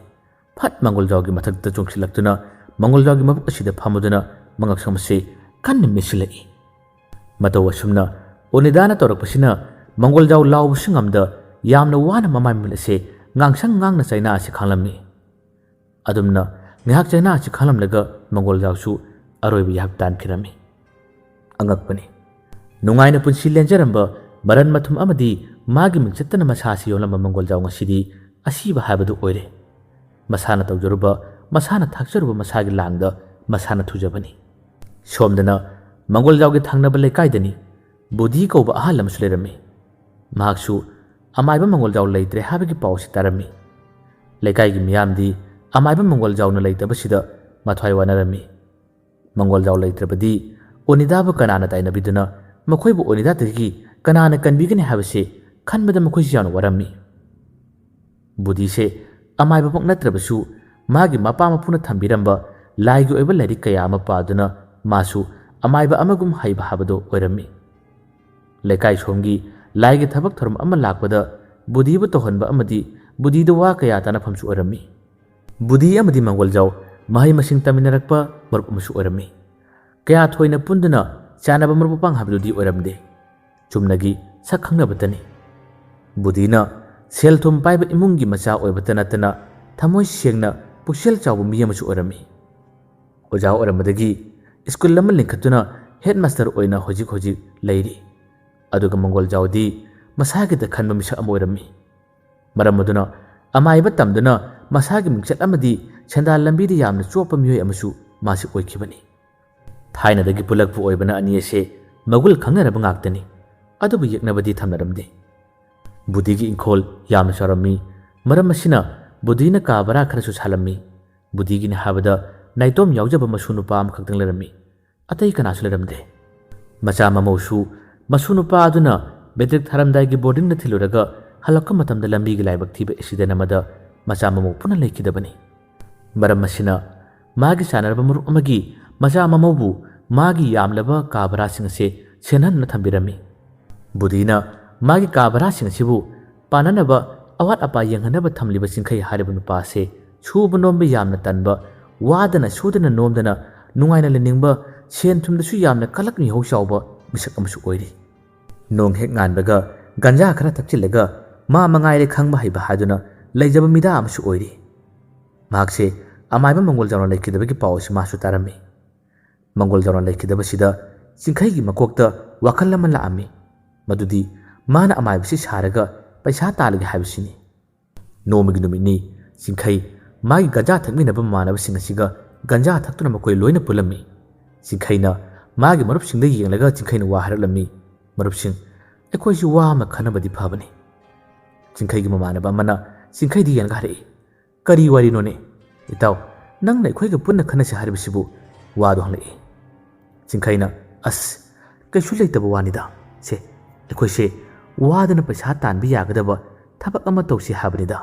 ꯐꯠ ꯃꯪꯒꯣꯜꯖꯥꯎꯒꯤ ꯃꯊꯛꯇ ꯆꯣꯡꯁꯤꯜꯂꯛꯇꯨꯅ ꯃꯪꯒꯣꯜꯖꯥꯎꯒꯤ ꯃꯕꯨꯛ ꯑꯁꯤꯗ ꯐꯝꯃꯗꯨꯅ ꯃꯉꯛꯁꯝ ꯑꯁꯤ ꯀꯟꯅ ꯃꯦꯠꯁꯤꯜꯂꯛꯏ꯫ ꯃꯇꯧ ꯑꯁꯨꯝꯅ ꯑꯣꯅꯤꯗꯥꯅ ꯇꯧꯔꯛꯄꯁꯤꯅ ꯃꯪꯒꯣꯜꯖꯥꯎ ꯂꯥꯎꯕꯁꯨ ꯉꯝꯗ ꯌꯥꯝꯅ ꯋꯥꯅ ꯃꯃꯥꯏ ꯃꯃꯤꯠ ꯑꯁꯤ ꯉꯥꯡꯁꯪ ꯉꯥꯡꯅ ꯆꯩꯅꯥ ꯑꯁꯤ ꯈꯥꯡꯂꯝꯃꯤ꯫ ꯑꯗꯨꯝꯅ ꯉꯥꯏꯍꯥꯛ ꯆꯩꯅꯥ ꯑꯁꯤ ꯈꯥꯡꯂꯝꯂꯒ ꯃꯪꯒꯣꯜꯖꯥꯎꯁꯨ ꯑꯔꯣꯏꯕ ꯌꯥꯍꯞ ꯇꯥꯟꯈꯤꯔꯝꯃꯤ꯫ ꯑꯉꯛꯄꯅꯤ ꯅꯨꯡꯉꯥꯏꯅ ꯄꯨꯟꯁꯤ ꯂꯦꯟꯖꯔꯝꯕ ꯃꯔꯟ ꯃꯊꯨꯝ ꯑꯃꯗꯤ ꯃꯥꯒꯤ ꯃꯤꯡꯆꯠꯇꯅ ꯃꯁꯥ ꯑꯁꯤ ꯌꯣꯜꯂꯝꯕ ꯃꯪꯒꯣꯜꯖꯥꯎ ꯉꯁꯤꯗꯤ ꯑꯁꯤꯕ ꯍꯥꯏꯕꯗꯨ ꯑꯣꯏꯔꯦ꯫ ꯃꯁꯥꯅ ꯇꯧꯖꯔꯨꯕ ꯃꯁꯥꯅ ꯊꯥꯛꯆꯔꯨꯕ ꯃꯁꯥꯒꯤ ꯂꯥꯡꯗ ꯃꯁꯥꯅ ꯊꯨꯖꯕꯅꯤ꯫ ꯁꯣꯝꯗꯅ ꯃꯪꯒꯣꯜꯖꯥꯎꯒꯤ ꯊꯪꯅꯕ ꯂꯩꯀꯥꯏꯗꯅꯤ ꯕꯨꯙꯤ ꯀꯧꯕ ꯑꯍꯜ ꯑꯃꯁꯨ ꯂꯩꯔꯝꯃꯤ꯫ ꯃꯍꯥꯛꯁꯨ ꯑꯃꯥꯏꯕ ꯃꯪꯒꯣꯜꯖꯥꯎ ꯂꯩꯇ꯭ꯔꯦ ꯍꯥꯏꯕꯒꯤ ꯄꯥꯎ ꯑꯁꯤ ꯇꯥꯔꯝꯃꯤ꯫ ꯂꯩꯀꯥꯏꯒꯤ ꯃꯤꯌꯥꯝꯗꯤ ꯑꯃꯥꯏꯕ ꯃꯪꯒꯣꯜꯖꯥꯎꯅ ꯂꯩꯇꯕꯁꯤꯗ ꯃꯊ꯭ꯋꯥꯏ ꯋꯥꯅꯔꯝꯃꯤ꯫ ꯃꯪꯒꯣꯜꯖꯥꯎ ꯂꯩꯇ꯭ꯔꯕꯗꯤ ꯑꯣꯅꯤꯗꯥꯕꯨ ꯀꯅꯥꯅ ꯇꯥꯏꯅꯕꯤꯗꯨꯅ ꯃꯈꯣꯏꯕꯨ ꯑꯣꯅꯤꯗꯥꯗꯒꯤ ꯀꯅꯥꯅ ꯀꯟꯕꯤꯒꯅꯤ ꯍꯥꯏꯕꯁꯤ ꯈꯟꯕꯗ ꯃꯈꯣꯏꯁꯨ ꯌꯥꯝꯅ ꯋꯥꯔꯝꯃꯤ꯫ ꯕꯨꯙꯤꯁꯦ ꯑꯃꯥꯏꯕꯃꯛ ꯅꯠꯇ꯭ꯔꯕꯁꯨ ꯃꯥꯒꯤ ꯃꯄꯥ ꯃꯄꯨꯅ ꯊꯝꯕꯤꯔꯝꯕ ꯂꯥꯏꯒꯤ ꯑꯣꯏꯕ ꯂꯥꯏꯔꯤꯛ ꯀꯌꯥ ꯑꯃ ꯄꯥꯗꯨꯅ ꯃꯥꯁꯨ ꯑꯃꯥꯏꯕ ꯑꯃꯒꯨꯝ ꯍꯩꯕ ꯍꯥꯏꯕꯗꯨ ꯑꯣꯏꯔꯝꯃꯤ꯫ ꯂꯩꯀꯥꯏ ꯁꯣꯝꯒꯤ ꯂꯥꯏꯒꯤ ꯊꯕꯛ ꯊꯧꯔꯝ ꯑꯃ ꯂꯥꯛꯄꯗ ꯕꯨꯙꯤꯕꯨ ꯇꯧꯍꯟꯕ ꯑꯃꯗꯤ ꯕꯨꯙꯤꯗ ꯋꯥ ꯀꯌꯥ ꯇꯥꯅꯐꯝꯁꯨ ꯑꯣꯏꯔꯝꯃꯤ꯫ ꯕꯨꯙꯤ ꯑꯃꯗꯤ ꯃꯪꯒꯣꯜꯖꯥꯎ ꯃꯍꯩ ꯃꯁꯤꯡ ꯇꯝꯃꯤꯟꯅꯔꯛꯄ ꯃꯔꯨꯞ ꯑꯃꯁꯨ ꯑꯣꯏꯔꯝꯃꯤ꯫ ꯀꯌꯥ ꯊꯣꯏꯅ ꯄꯨꯟꯗꯨꯅ ꯆꯥꯟꯅꯕ ꯃꯔꯨꯞ ꯃꯄꯥꯡ ꯍꯥꯏꯕꯗꯨꯗꯤ ꯑꯣꯏꯔꯝꯗꯦ꯫ ꯆꯨꯝꯅꯒꯤ ꯁꯛ ꯈꯪꯅꯕꯇꯅꯤ꯫ ꯕꯨꯙꯤꯅ ꯁꯦꯜ ꯊꯨꯝ ꯄꯥꯏꯕ ꯏꯃꯨꯡꯒꯤ ꯃꯆꯥ ꯑꯣꯏꯕꯇ ꯅꯠꯇꯅ ꯊꯃꯣꯏ ꯁꯦꯡꯅ ꯄꯨꯛꯆꯦꯜ ꯆꯥꯎꯕ ꯃꯤ ꯑꯃꯁꯨ ꯑꯣꯏꯔꯝꯃꯤ꯫ ꯑꯣꯖꯥ ꯑꯣꯏꯔꯝꯕꯗꯒꯤ ꯁ꯭ꯀꯨꯜ ꯑꯃ ꯂꯤꯡꯈꯠꯇꯨꯅ ꯍꯦꯗ ꯃꯥꯁꯇꯔ ꯑꯣꯏꯅ ꯍꯧꯖꯤꯛ ꯂꯩꯔꯤ꯫ ꯑꯗꯨꯒ ꯃꯪꯒꯣꯜꯖꯥꯎꯗꯤ ꯃꯁꯥꯒꯤꯗ ꯈꯟꯕ ꯃꯤꯁꯛ ꯑꯃ ꯑꯣꯏꯔꯝꯃꯤ꯫ ꯃꯔꯝ ꯑꯗꯨꯅ ꯑꯃꯥꯏꯕ ꯇꯝꯗꯨꯅ ꯃꯁꯥꯒꯤ ꯃꯤꯡꯆꯠ ꯑꯃꯗꯤ ꯁꯦꯟꯗꯥꯟ ꯂꯝꯕꯤꯗ ꯌꯥꯝꯅ ꯆꯣꯞꯄ ꯃꯤꯑꯣꯏ ꯑꯃꯁꯨ ꯃꯥꯁꯤ ꯑꯣꯏꯈꯤꯕꯅꯤ꯫ ꯊꯥꯏꯅꯗꯒꯤ ꯄꯨꯜꯂꯛꯄ ꯑꯣꯏꯕꯅ ꯑꯅꯤ ꯑꯁꯤ ꯃꯒꯨꯜ ꯈꯪꯅꯔꯕ ꯉꯥꯛꯇꯅꯤ꯫ ꯑꯗꯨꯕꯨ ꯌꯦꯛꯅꯕꯗꯤ ꯊꯝꯅꯔꯝꯗꯦ꯫ ꯕꯨꯙꯤꯒꯤ ꯏꯪꯈꯣꯜ ꯌꯥꯝꯅ ꯆꯥꯎꯔꯝꯃꯤ꯫ ꯃꯔꯝ ꯑꯁꯤꯅ ꯕꯨꯙꯤꯅ ꯀꯥ ꯕꯔꯥ ꯈꯔꯁꯨ ꯁꯥꯜꯂꯝꯃꯤ꯫ ꯕꯨꯙꯤꯒꯤꯅꯤ ꯍꯥꯏꯕꯗ ꯅꯥꯏꯇꯣꯝ ꯌꯥꯎꯖꯕ ꯃꯁꯨ ꯅꯨꯄꯥ ꯑꯃꯈꯛꯇꯪ ꯂꯩꯔꯝꯃꯤ꯫ ꯑꯇꯩ ꯀꯅꯥꯁꯨ ꯂꯩꯔꯝꯗꯦ꯫ ꯃꯆꯥ ꯃꯃꯧꯁꯨ ꯃꯁꯨ ꯅꯨꯄꯥ ꯑꯗꯨꯅ ꯃꯦꯇ꯭ꯔꯤꯛ ꯊꯥꯔꯝꯗꯥꯏꯒꯤ ꯕꯣꯔꯗꯤꯡꯗ ꯊꯤꯜꯂꯨꯔꯒ ꯍꯜꯂꯛꯄ ꯃꯇꯝꯗ ꯂꯝꯕꯤꯒꯤ ꯂꯥꯏꯕꯛ ꯊꯤꯕ ꯑꯦꯛꯁꯤꯗꯦꯟ ꯑꯃꯗ ꯃꯆꯥ ꯃꯃꯧ ꯄꯨꯟꯅ ꯂꯩꯈꯤꯗꯕꯅꯤ꯫ ꯃꯔꯝ ꯑꯁꯤꯅ ꯃꯥꯒꯤ ꯆꯥꯟꯅꯔꯕ ꯃꯔꯨꯞ ꯑꯃꯒꯤ ꯃꯆꯥ ꯃꯃꯧꯕꯨ ꯃꯥꯒꯤ ꯌꯥꯝꯂꯕ ꯀꯥ ꯕꯔꯥꯁꯤꯡ ꯑꯁꯤ ꯁꯦꯟꯅꯗꯨꯅ ꯊꯝꯕꯤꯔꯝꯃꯤ꯫ ꯕꯨꯙꯤꯅ ꯃꯥꯒꯤ ꯀꯥ ꯕꯔꯥꯁꯤꯡ ꯑꯁꯤꯕꯨ ꯄꯥꯅꯅꯕ ꯑꯋꯥꯠ ꯑꯄꯥ ꯌꯦꯡꯍꯟꯅꯕ ꯊꯝꯂꯤꯕ ꯆꯤꯡꯈꯩ ꯍꯥꯏꯔꯤꯕ ꯅꯨꯄꯥ ꯑꯁꯤ ꯁꯨꯕ ꯅꯣꯝꯕ ꯌꯥꯝꯅ ꯇꯟꯕ, ꯋꯥꯗꯅ ꯁꯨꯗꯅ ꯅꯣꯝꯗꯅ ꯅꯨꯡꯉꯥꯏꯅ ꯂꯩꯅꯤꯡꯕ, ꯁꯦꯟ ꯊꯨꯝꯗꯁꯨ ꯌꯥꯝꯅ ꯀꯂꯛ ꯃꯤꯍꯧ ꯆꯥꯎꯕ ꯃꯤꯁꯛ ꯑꯃꯁꯨ ꯑꯣꯏꯔꯤ꯫ ꯅꯣꯡ ꯍꯦꯛ ꯉꯥꯟꯕꯒ ꯒꯟꯖꯥ ꯈꯔ ꯊꯛꯆꯤꯜꯂꯒ ꯃꯥ ꯃꯉꯥꯏꯔꯦ ꯈꯪꯕ ꯍꯩꯕ ꯍꯥꯏꯗꯨꯅ ꯂꯩꯖꯕ ꯃꯤꯗꯥ ꯑꯃꯁꯨ ꯑꯣꯏꯔꯤ꯫ ꯃꯍꯥꯛꯁꯦ ꯑꯃꯥꯏꯕ ꯃꯪꯒꯣꯜꯖꯥꯎꯅ ꯂꯩꯈꯤꯗꯕꯒꯤ ꯄꯥꯎ ꯑꯁꯤ ꯃꯥꯁꯨ ꯇꯥꯔꯝꯃꯤ꯫ ꯃꯪꯒꯣꯜꯖꯥꯎꯅ ꯂꯩꯈꯤꯗꯕꯁꯤꯗ ꯆꯤꯡꯈꯩꯒꯤ ꯃꯀꯣꯛꯇ ꯋꯥꯈꯜ ꯑꯃ ꯂꯥꯛꯑꯝꯃꯤ꯫ ꯃꯗꯨꯗꯤ ꯃꯥꯅ ꯑꯃꯥꯏꯕꯁꯤ ꯁꯥꯔꯒ ꯄꯩꯁꯥ ꯇꯥꯜꯂꯒꯦ ꯍꯥꯏꯕꯁꯤꯅꯤ꯫ ꯅꯣꯡꯃꯒꯤ ꯅꯨꯃꯤꯠꯅꯤ ꯆꯤꯡꯈꯩ ꯃꯥꯒꯤ ꯒꯟꯖꯥ ꯊꯛꯃꯤꯟꯅꯕ ꯃꯃꯥꯟꯅꯕꯁꯤꯡ ꯑꯁꯤꯒ ꯒꯟꯖꯥ ꯊꯛꯇꯨꯅ ꯃꯈꯣꯏ ꯂꯣꯏꯅ ꯄꯨꯜꯂꯝꯃꯤ꯫ ꯆꯤꯡꯈꯩꯅ ꯃꯥꯒꯤ ꯃꯔꯨꯞꯁꯤꯡꯗ ꯌꯦꯡꯂꯒ ꯆꯤꯡꯈꯩꯅ ꯋꯥ ꯍꯥꯏꯔꯛꯂꯝꯃꯤ, "ꯃꯔꯨꯞꯁꯤꯡ, ꯑꯩꯈꯣꯏꯁꯨ ꯋꯥ ꯑꯃ ꯈꯟꯅꯕꯗꯤ ꯐꯕꯅꯤ." ꯆꯤꯡꯈꯩꯒꯤ ꯃꯃꯥꯟꯅꯕ ꯑꯃꯅ ꯆꯤꯡꯈꯩꯗ ꯌꯦꯡꯂꯒ ꯍꯥꯏꯔꯛꯏ, "ꯀꯔꯤ ꯋꯥꯔꯤꯅꯣꯅꯦ? ꯏꯇꯥꯎ, ꯅꯪꯅ ꯑꯩꯈꯣꯏꯒ ꯄꯨꯟꯅ ꯈꯟꯅꯁꯤ ꯍꯥꯏꯔꯤꯕꯁꯤꯕꯨ?" ꯋꯥꯗꯣ ꯍꯪꯂꯛꯏ꯫ ꯆꯤꯡꯈꯩꯅ, "ꯑꯁ, ꯀꯩꯁꯨ ꯂꯩꯇꯕ ꯋꯥꯅꯤꯗ꯫ ꯁꯦ, ꯑꯩꯈꯣꯏꯁꯦ ꯋꯥꯗꯅ ꯄꯩꯁꯥ ꯇꯥꯟꯕ ꯌꯥꯒꯗꯕ ꯊꯕꯛ ꯑꯃ ꯇꯧꯁꯤ ꯍꯥꯏꯕꯅꯤꯗ."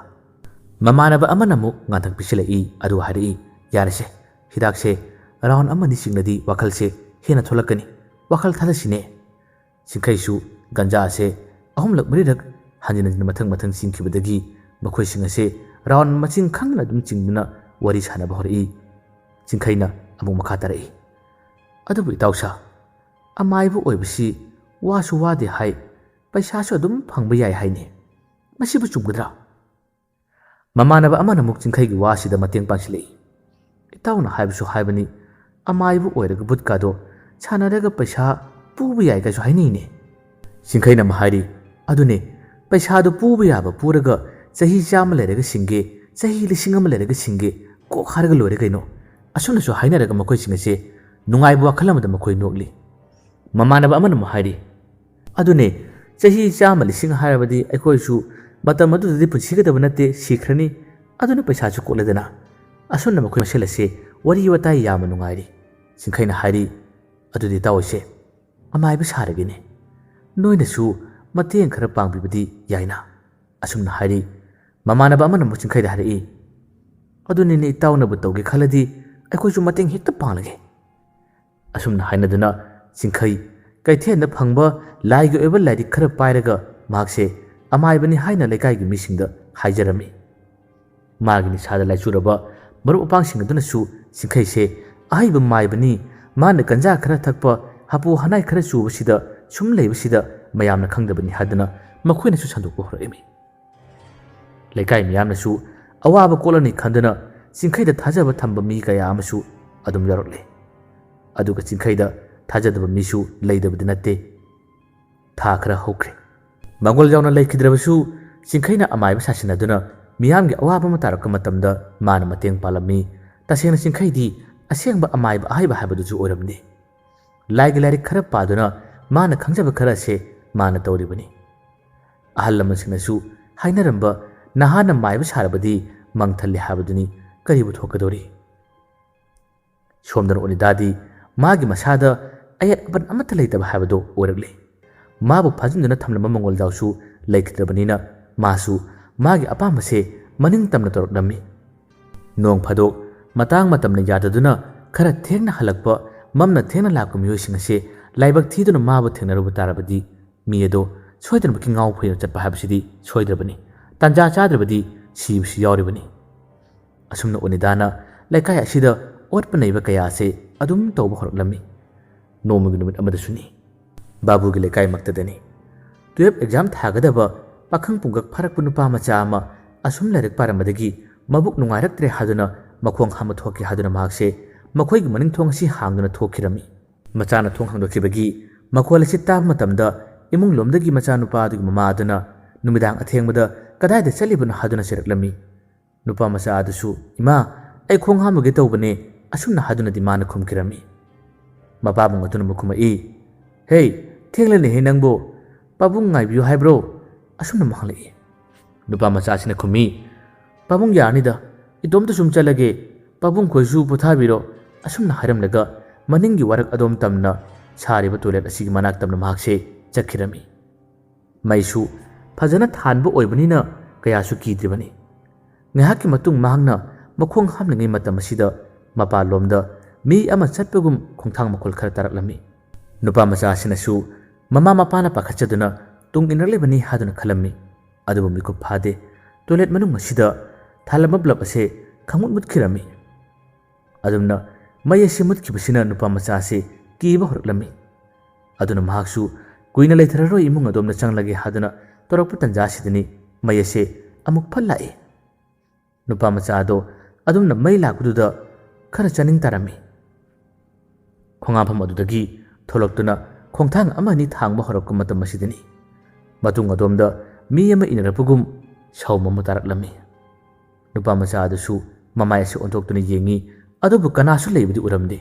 ꯃꯃꯥꯟꯅꯕ ꯑꯃꯅ ꯑꯃꯨꯛ ꯉꯥꯟꯊꯛ ꯄꯤꯁꯤꯜꯂꯛꯏ ꯑꯗꯨꯒ ꯍꯥꯏꯔꯛꯏ, "ꯌꯥꯔꯦꯁꯦ, ꯍꯤꯗꯥꯛꯁꯦ ꯔꯥꯎꯟ ꯑꯃꯅꯤ ꯆꯤꯡꯅꯗꯤ ꯋꯥꯈꯜꯁꯦ ꯍꯦꯟꯅ ꯊꯣꯛꯂꯛꯀꯅꯤ꯫ ꯋꯥꯈꯜ ꯊꯥꯗꯁꯤꯅꯦ." ꯆꯤꯡꯈꯩꯁꯨ ꯒꯟꯖꯥ ꯑꯁꯦ 3-4ꯔꯛ ꯍꯟꯖꯤꯟ ꯍꯟꯖꯤꯟ ꯃꯊꯪ ꯃꯊꯪ ꯆꯤꯡꯈꯤꯕꯗꯒꯤ ꯃꯈꯣꯏꯁꯤꯡ ꯑꯁꯦ ꯔꯥꯎꯟ ꯃꯁꯤꯡ ꯈꯪꯗꯅ ꯑꯗꯨꯝ ꯆꯤꯡꯗꯨꯅ ꯋꯥꯔꯤ ꯁꯥꯟꯅꯕ ꯍꯧꯔꯛꯏ꯫ ꯆꯤꯡꯈꯩꯅ ꯑꯃꯨꯛ ꯃꯈꯥ ꯇꯥꯔꯛꯏ, "ꯑꯗꯨꯕꯨ ꯏꯇꯥꯎꯁꯥ, ꯑꯃꯥꯏꯕ ꯑꯣꯏꯕꯁꯤ ꯋꯥꯁꯨ ꯋꯥꯗꯦ ꯍꯥꯏ, ꯄꯩꯁꯥꯁꯨ ꯑꯗꯨꯝ ꯐꯪꯕ ꯌꯥꯏ ꯍꯥꯏꯅꯤ꯫ ꯃꯁꯤꯕꯨ ꯆꯨꯝꯒꯗ꯭ꯔꯥ? ꯃꯃꯥꯟꯅꯕ ꯑꯃꯅ ꯑꯃꯨꯛ ꯆꯤꯡꯈꯩꯒꯤ ꯋꯥꯁꯤꯗ ꯃꯇꯦꯡ ꯄꯥꯡꯁꯤꯜꯂꯛꯏ꯫ ꯏꯇꯥꯎꯅ ꯍꯥꯏꯕꯁꯨ ꯍꯥꯏꯕꯅꯤ, ꯑꯃꯥꯏꯕꯨ ꯑꯣꯏꯔꯒ ꯕꯨꯠꯀꯥꯗꯣ ꯁꯥꯟꯅꯔꯒ ꯄꯩꯁꯥ ꯄꯨꯕ ꯌꯥꯏ ꯀꯥꯏꯁꯨ ꯍꯥꯏꯅꯩꯅꯦ꯫ ꯆꯤꯡꯈꯩꯅ ꯑꯃ ꯍꯥꯏꯔꯤ, ꯑꯗꯨꯅꯦ ꯄꯩꯁꯥꯗꯣ ꯄꯨꯕ ꯌꯥꯕ ꯄꯨꯔꯒ ꯆꯍꯤ 100 ꯂꯩꯔꯒ ꯁꯤꯡꯒꯦ, ꯆꯍꯤ 1000 ꯂꯩꯔꯒ ꯁꯤꯡꯒꯦ ꯀꯣꯛ ꯍꯥꯏꯔꯒ ꯂꯣꯏꯔꯦ ꯀꯩꯅꯣ꯫ ꯑꯁꯨꯝꯅꯁꯨ ꯍꯥꯏꯅꯔꯒ ꯃꯈꯣꯏꯁꯤꯡ ꯑꯁꯦ ꯅꯨꯡꯉꯥꯏꯕ ꯋꯥꯈꯜ ꯑꯃꯗ ꯃꯈꯣꯏ ꯅꯣꯛꯂꯤ꯫ ꯃꯃꯥꯟꯅꯕ ꯑꯃꯅ ꯑꯃꯨꯛ ꯍꯥꯏꯔꯤ, ꯑꯗꯨꯅꯦ ꯆꯍꯤ 100 1,000 ꯍꯥꯏꯔꯕꯗꯤ ꯑꯩꯈꯣꯏꯁꯨ ꯃꯇꯝ ꯑꯗꯨꯗꯗꯤ ꯄꯨꯟꯁꯤꯒꯗꯕ ꯅꯠꯇꯦ, ꯁꯤꯈ꯭ꯔꯅꯤ, ꯑꯗꯨꯅ ꯄꯩꯁꯥꯁꯨ ꯀꯣꯠꯂꯦꯗꯅ꯫ ꯑꯁꯨꯝꯅ ꯃꯈꯣꯏ ꯃꯁꯦꯜ ꯑꯁꯦ ꯋꯥꯔꯤ ꯋꯥꯇꯥꯏ ꯌꯥꯝꯅ ꯅꯨꯡꯉꯥꯏꯔꯤ꯫ ꯆꯤꯡꯈꯩꯅ ꯍꯥꯏꯔꯤ, ꯑꯗꯨꯗꯤ ꯏꯇꯥꯎ ꯑꯩꯁꯦ ꯑꯃꯥꯏꯕ ꯁꯥꯔꯒꯦꯅꯦ, ꯅꯣꯏꯅꯁꯨ ꯃꯇꯦꯡ ꯈꯔ ꯄꯥꯡꯕꯤꯕꯗꯤ ꯌꯥꯏꯅ꯫ ꯑꯁꯨꯝꯅ ꯍꯥꯏꯔꯤ꯫ ꯃꯃꯥꯟꯅꯕ ꯑꯃꯅ ꯑꯃꯨꯛ ꯆꯤꯡꯈꯩꯗ ꯍꯥꯏꯔꯛꯏ, ꯑꯗꯨꯅꯤꯅꯦ ꯏꯇꯥꯎꯅꯕꯨ ꯇꯧꯒꯦ ꯈꯜꯂꯗꯤ ꯑꯩꯈꯣꯏꯁꯨ ꯃꯇꯦꯡ ꯍꯦꯛꯇ ꯄꯥꯡꯂꯒꯦ꯫ ꯑꯁꯨꯝꯅ ꯍꯥꯏꯅꯗꯨꯅ ꯆꯤꯡꯈꯩ ꯀꯩꯊꯦꯜꯗ ꯐꯪꯕ ꯂꯥꯏꯒꯤ ꯑꯣꯏꯕ ꯂꯥꯏꯔꯤꯛ ꯈꯔ ꯄꯥꯏꯔꯒ ꯃꯍꯥꯛꯁꯦ ꯑꯃꯥꯏꯕꯅꯤ ꯍꯥꯏꯅ ꯂꯩꯀꯥꯏꯒꯤ ꯃꯤꯁꯤꯡꯗ ꯍꯥꯏꯖꯔꯝꯃꯤ꯫ ꯃꯥꯒꯤ ꯅꯤꯁꯥꯗ ꯂꯥꯏꯆꯨꯔꯕ ꯃꯔꯨꯞ ꯃꯄꯥꯡꯁꯤꯡ ꯑꯗꯨꯅꯁꯨ ꯆꯤꯡꯈꯩꯁꯦ ꯑꯍꯩꯕ ꯃꯥꯏꯕꯅꯤ, ꯃꯥꯅ ꯒꯟꯖꯥ ꯈꯔ ꯊꯛꯄ, ꯍꯥꯄꯨ ꯍꯅꯥꯏ ꯈꯔ ꯆꯨꯕꯁꯤꯗ ꯁꯨꯝ ꯂꯩꯕꯁꯤꯗ ꯃꯌꯥꯝꯅ ꯈꯪꯗꯕꯅꯤ ꯍꯥꯏꯗꯨꯅ ꯃꯈꯣꯏꯅꯁꯨ ꯁꯟꯗꯣꯛꯄ ꯍꯧꯔꯛꯏꯃꯤ꯫ ꯂꯩꯀꯥꯏ ꯃꯤꯌꯥꯝꯅꯁꯨ ꯑꯋꯥꯕ ꯀꯣꯠꯂꯅꯤ ꯈꯟꯗꯨꯅ ꯆꯤꯡꯈꯩꯗ ꯊꯥꯖꯕ ꯊꯝꯕ ꯃꯤ ꯀꯌꯥ ꯑꯃꯁꯨ ꯑꯗꯨꯝ ꯌꯥꯎꯔꯛꯂꯤ꯫ ꯑꯗꯨꯒ ꯆꯤꯡꯈꯩꯗ ꯊꯥꯖꯗꯕ ꯃꯤꯁꯨ ꯂꯩꯗꯕꯗꯤ ꯅꯠꯇꯦ꯫ ꯊꯥ ꯈꯔ ꯍꯧꯈ꯭ꯔꯦ꯫ ꯃꯪꯒꯣꯜ ꯌꯥꯎꯅ ꯂꯩꯈꯤꯗ꯭ꯔꯕꯁꯨ ꯆꯤꯡꯈꯩꯅ ꯑꯃꯥꯏꯕ ꯁꯥꯁꯤꯟꯅꯗꯨꯅ ꯃꯤꯌꯥꯝꯒꯤ ꯑꯋꯥꯕ ꯑꯃ ꯇꯥꯔꯛꯄ ꯃꯇꯝꯗ ꯃꯥꯅ ꯃꯇꯦꯡ ꯄꯥꯡꯂꯝꯃꯤ꯫ ꯇꯁꯦꯡꯅ ꯆꯤꯡꯈꯩꯗꯤ ꯑꯁꯦꯡꯕ ꯑꯃꯥꯏꯕ ꯑꯍꯩꯕ ꯍꯥꯏꯕꯗꯨꯁꯨ ꯑꯣꯏꯔꯝꯗꯦ꯫ ꯂꯥꯏꯒꯤ ꯂꯥꯏꯔꯤꯛ ꯈꯔ ꯄꯥꯗꯨꯅ ꯃꯥꯅ ꯈꯪꯖꯕ ꯈꯔ ꯑꯁꯦ ꯃꯥꯅ ꯇꯧꯔꯤꯕꯅꯤ꯫ ꯑꯍꯜ ꯂꯃꯟꯁꯤꯡꯅꯁꯨ ꯍꯥꯏꯅꯔꯝꯕ ꯅꯍꯥꯅ ꯃꯥꯏꯕ ꯁꯥꯔꯕꯗꯤ ꯃꯪ ꯊꯜꯂꯤ ꯍꯥꯏꯕꯗꯨꯅꯤ ꯀꯔꯤꯕꯨ ꯊꯣꯛꯀꯗꯧꯔꯤ꯫ ꯁꯣꯝꯗꯅ ꯑꯣꯅꯤꯗꯥꯗꯤ ꯃꯥꯒꯤ ꯃꯁꯥꯗ ꯑꯌꯦꯠ ꯑꯄꯟ ꯑꯃꯠꯇ ꯂꯩꯇꯕ ꯍꯥꯏꯕꯗꯨ ꯑꯣꯏꯔꯛꯂꯤ꯫ ꯃꯥꯕꯨ ꯐꯥꯖꯤꯟꯗꯨꯅ ꯊꯝꯂꯝꯕ ꯃꯪꯒꯣꯜꯖꯥꯎꯁꯨ ꯂꯩꯈꯤꯗ꯭ꯔꯕꯅꯤꯅ ꯃꯥꯁꯨ ꯃꯥꯒꯤ ꯑꯄꯥꯝꯕꯁꯦ ꯃꯅꯤꯡ ꯇꯝꯅ ꯇꯧꯔꯛꯂꯝꯃꯤ꯫ ꯅꯣꯡ ꯐꯥꯗꯣꯛ ꯃꯇꯥꯡ ꯃꯇꯝꯅ ꯌꯥꯗꯗꯨꯅ ꯈꯔ ꯊꯦꯡꯅ ꯍꯜꯂꯛꯄ, ꯃꯝꯅ ꯊꯦꯡꯅ ꯂꯥꯛꯄ ꯃꯤꯑꯣꯏꯁꯤꯡ ꯑꯁꯦ ꯂꯥꯏꯕꯛ ꯊꯤꯗꯨꯅ ꯃꯥꯕꯨ ꯊꯦꯡꯅꯔꯨꯕ ꯇꯥꯔꯕꯗꯤ ꯃꯤ ꯑꯗꯣ ꯁꯣꯏꯗꯅꯃꯛꯀꯤ ꯉꯥꯎ ꯐꯩꯅ ꯆꯠꯄ ꯍꯥꯏꯕꯁꯤꯗꯤ ꯁꯣꯏꯗ꯭ꯔꯕꯅꯤ, ꯇꯥꯟꯖꯥ ꯆꯥꯗ꯭ꯔꯕꯗꯤ ꯁꯤꯕꯁꯨ ꯌꯥꯎꯔꯤꯕꯅꯤ꯫ ꯑꯁꯨꯝꯅ ꯑꯣꯅꯤꯗꯥꯅ ꯂꯩꯀꯥꯏ ꯑꯁꯤꯗ ꯑꯣꯠꯄ ꯅꯩꯕ ꯀꯌꯥ ꯑꯁꯦ ꯑꯗꯨꯝ ꯇꯧꯕ ꯍꯧꯔꯛꯂꯝꯃꯤ꯫ ꯅꯣꯡꯃꯒꯤ ꯅꯨꯃꯤꯠ ꯑꯃꯗꯁꯨꯅꯤ꯫ ꯕꯥꯕꯨꯒꯤ ꯂꯩꯀꯥꯏꯃꯛꯇꯗꯅꯤ꯫ 12 ꯑꯦꯛꯖꯥꯝ ꯊꯥꯒꯗꯕ ꯄꯥꯈꯪ ꯄꯨꯡꯀꯛ ꯐꯥꯔꯛꯄ ꯅꯨꯄꯥ ꯃꯆꯥ ꯑꯃ ꯑꯁꯨꯝ ꯂꯥꯏꯔꯤꯛ ꯄꯥꯔꯝꯕꯗꯒꯤ ꯃꯕꯨꯛ ꯅꯨꯡꯉꯥꯏꯔꯛꯇ꯭ꯔꯦ ꯍꯥꯏꯗꯨꯅ ꯃꯈꯣꯡ ꯍꯥꯝꯕ ꯊꯣꯛꯀꯦ ꯍꯥꯏꯗꯨꯅ ꯃꯍꯥꯛꯁꯦ ꯃꯈꯣꯏꯒꯤ ꯃꯅꯤꯡ ꯊꯣꯡ ꯑꯁꯤ ꯍꯥꯡꯗꯨꯅ ꯊꯣꯛꯈꯤꯔꯝꯃꯤ꯫ ꯃꯆꯥꯅ ꯊꯣꯡ ꯍꯥꯡꯗꯣꯛꯈꯤꯕꯒꯤ ꯃꯈꯣꯜ ꯑꯁꯤ ꯇꯥꯕ ꯃꯇꯝꯗ ꯏꯃꯨꯡ ꯂꯣꯝꯗꯒꯤ ꯃꯆꯥꯅꯨꯄꯥ ꯑꯗꯨꯒꯤ ꯃꯃꯥ ꯑꯗꯨꯅ ꯅꯨꯃꯤꯗꯥꯡ ꯑꯊꯦꯡꯕꯗ ꯀꯗꯥꯏꯗ ꯆꯠꯂꯤꯕꯅꯣ ꯍꯥꯏꯗꯨꯅ ꯆꯩꯔꯛꯂꯝꯃꯤ꯫ ꯅꯨꯄꯥ ꯃꯆꯥ ꯑꯗꯨꯁꯨ ꯏꯃꯥ ꯑꯩ ꯈꯣꯡ ꯍꯥꯝꯂꯨꯒꯦ ꯇꯧꯕꯅꯦ ꯑꯁꯨꯝꯅ ꯍꯥꯏꯗꯨꯅꯗꯤ ꯃꯥꯅ ꯈꯨꯝꯈꯤꯔꯝꯃꯤ꯫ ꯃꯄꯥꯕꯨꯡ ꯑꯗꯨꯅ ꯑꯃꯨꯛ ꯈꯨꯝꯃꯛꯏ, ꯍꯦ ꯊꯦꯡꯂꯅꯤꯍꯦ ꯅꯪꯕꯨ, ꯄꯥꯕꯨꯡ ꯉꯥꯏꯕꯤꯌꯨ ꯍꯥꯏꯕ꯭ꯔꯣ? ꯑꯁꯨꯝꯅ ꯑꯃꯨꯛ ꯍꯪꯂꯛꯏ꯫ ꯅꯨꯄꯥ ꯃꯆꯥꯁꯤꯅ ꯈꯨꯝꯃꯤ, ꯄꯥꯕꯨꯡ ꯌꯥꯔꯅꯤꯗ, ꯏꯇꯣꯝꯇ ꯁꯨꯝ ꯆꯠꯂꯒꯦ, ꯄꯥꯕꯨꯡ ꯈꯣꯏꯁꯨ ꯄꯣꯊꯥꯕꯤꯔꯣ꯫ ꯑꯁꯨꯝꯅ ꯍꯥꯏꯔꯝꯂꯒ ꯃꯅꯤꯡꯒꯤ ꯋꯥꯔꯛ ꯑꯗꯣꯝ ꯇꯝꯅ ꯁꯥꯔꯤꯕ ꯇꯣꯏꯂꯦꯠ ꯑꯁꯤꯒꯤ ꯃꯅꯥꯛ ꯇꯝꯅ ꯃꯍꯥꯛꯁꯦ ꯆꯠꯈꯤꯔꯝꯃꯤ꯫ ꯃꯩꯁꯨ ꯐꯖꯅ ꯊꯥꯟꯕ ꯑꯣꯏꯕꯅꯤꯅ ꯀꯌꯥꯁꯨ ꯀꯤꯗ꯭ꯔꯤꯕꯅꯤ꯫ ꯉꯥꯏꯍꯥꯛꯀꯤ ꯃꯇꯨꯡ ꯃꯍꯥꯛꯅ ꯃꯈꯣꯡ ꯍꯥꯝꯂꯤꯉꯩ ꯃꯇꯝ ꯑꯁꯤꯗ ꯃꯄꯥꯟꯂꯣꯝꯗ ꯃꯤ ꯑꯃ ꯆꯠꯄꯒꯨꯝ ꯈꯣꯡꯊꯥꯡ ꯃꯈꯣꯜ ꯈꯔ ꯇꯥꯔꯛꯂꯝꯃꯤ꯫ ꯅꯨꯄꯥ ꯃꯆꯥ ꯑꯁꯤꯅꯁꯨ ꯃꯃꯥ ꯃꯄꯥꯅ ꯄꯥꯈꯠꯆꯗꯨꯅ ꯇꯨꯡ ꯏꯟꯅꯔꯛꯂꯤꯕꯅꯤ ꯍꯥꯏꯗꯨꯅ ꯈꯜꯂꯝꯃꯤ꯫ ꯑꯗꯨꯕꯨ ꯃꯤꯀꯨꯞ ꯐꯥꯗꯦ ꯇꯣꯏꯂꯦꯠ ꯃꯅꯨꯡ ꯑꯁꯤꯗ ꯊꯥꯜꯂꯝꯕ ꯕ꯭ꯂꯕ ꯑꯁꯦ ꯈꯪꯃꯨꯠ ꯃꯨꯠꯈꯤꯔꯝꯃꯤ꯫ ꯑꯗꯨꯝꯅ ꯃꯩ ꯑꯁꯤ ꯃꯨꯠꯈꯤꯕꯁꯤꯅ ꯅꯨꯄꯥ ꯃꯆꯥ ꯑꯁꯤ ꯀꯤꯕ ꯍꯧꯔꯛꯂꯝꯃꯤ꯫ ꯑꯗꯨꯅ ꯃꯍꯥꯛꯁꯨ ꯀꯨꯏꯅ ꯂꯩꯊꯔꯔꯣꯏ ꯏꯃꯨꯡ ꯑꯗꯣꯝꯗ ꯆꯪꯂꯒꯦ ꯍꯥꯏꯗꯨꯅ ꯇꯧꯔꯛꯄ ꯇꯟꯖꯥꯁꯤꯗꯅꯤ ꯃꯩ ꯑꯁꯦ ꯑꯃꯨꯛ ꯐꯠ ꯂꯥꯛꯏ꯫ ꯅꯨꯄꯥ ꯃꯆꯥ ꯑꯗꯣ ꯑꯗꯨꯝꯅ ꯃꯩ ꯂꯥꯛꯄꯗꯨꯗ ꯈꯔ ꯆꯥꯅꯤꯡ ꯇꯥꯔꯝꯃꯤ꯫ ꯈꯣꯡꯍꯥꯝꯐꯝ ꯑꯗꯨꯗꯒꯤ ꯊꯣꯛꯂꯛꯇꯨꯅ ꯈꯣꯡꯊꯥꯡ ꯑꯃ ꯑꯅꯤ ꯊꯥꯡꯕ ꯍꯧꯔꯛꯄ ꯃꯇꯝ ꯑꯁꯤꯗꯅꯤ ꯃꯇꯨꯡ ꯑꯗꯣꯝꯗ ꯃꯤ ꯑꯃ ꯏꯟꯅꯔꯛꯄꯒꯨꯝ ꯁꯥꯎꯝ ꯑꯃ ꯇꯥꯔꯛꯂꯝꯃꯤ꯫ ꯅꯨꯄꯥ ꯃꯆꯥ ꯑꯗꯨꯁꯨ ꯃꯃꯥꯏ ꯑꯁꯤ ꯑꯣꯟꯊꯣꯛꯇꯨꯅ ꯌꯦꯡꯉꯤ, ꯑꯗꯨꯕꯨ ꯀꯅꯥꯁꯨ ꯂꯩꯕꯗꯤ ꯎꯔꯝꯗꯦ꯫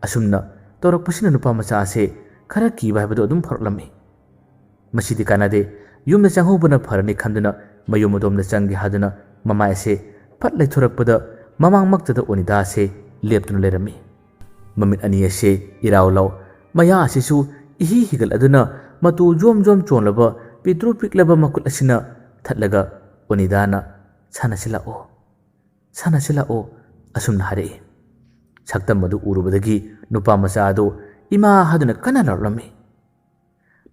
ꯑꯁꯨꯝꯅ ꯇꯧꯔꯛꯄꯁꯤꯅ ꯅꯨꯄꯥ ꯃꯆꯥ ꯑꯁꯦ ꯈꯔ ꯀꯤꯕ ꯍꯥꯏꯕꯗꯨ ꯑꯗꯨꯝ ꯐꯥꯎꯔꯛꯂꯝꯃꯤ꯫ ꯃꯁꯤꯗꯤ ꯀꯥꯟꯅꯗꯦ, ꯌꯨꯝꯗ ꯆꯪꯍꯧꯕꯅ ꯐꯔꯅꯤ ꯈꯟꯗꯨꯅ ꯃꯌꯨꯝ ꯑꯗꯣꯝꯗ ꯆꯪꯒꯦ ꯍꯥꯏꯗꯨꯅ ꯃꯃꯥꯏ ꯑꯁꯦ ꯐꯠ ꯂꯩꯊꯣꯔꯛꯄꯗ ꯃꯃꯥꯡꯃꯛꯇꯗ ꯑꯣꯅꯤꯗꯥ ꯑꯁꯦ ꯂꯦꯞꯇꯨꯅ ꯂꯩꯔꯝꯃꯤ꯫ ꯃꯃꯤꯠ ꯑꯅꯤ ꯑꯁꯦ ꯏꯔꯥꯎ ꯂꯥꯎ, ꯃꯌꯥ ꯑꯁꯤꯁꯨ ꯏꯍꯤ ꯍꯤꯒꯠꯂꯗꯨꯅ ꯃꯇꯨ ꯖꯣꯝ ꯖꯣꯝ ꯆꯣꯡꯂꯕ ꯄꯤꯛꯇ꯭ꯔꯨ ꯄꯤꯛꯂꯕ ꯃꯈꯨꯠ ꯑꯁꯤꯅ ꯊꯠꯂꯒ ꯑꯣꯅꯤꯗꯥꯅ ꯁꯥꯟꯅꯁꯤ ꯂꯥꯛꯑꯣ, ꯁꯥꯟꯅꯁꯤ ꯂꯥꯛꯑꯣ ꯑꯁꯨꯝꯅ ꯍꯥꯏꯔꯛꯏ꯫ ꯁꯛꯇꯝ ꯑꯗꯨ ꯎꯔꯨꯕꯗꯒꯤ ꯅꯨꯄꯥ ꯃꯆꯥ ꯑꯗꯨ ꯏꯃꯥ ꯍꯥꯏꯗꯨꯅ ꯀꯟꯅ ꯂꯥꯎꯔꯛꯂꯝꯃꯤ꯫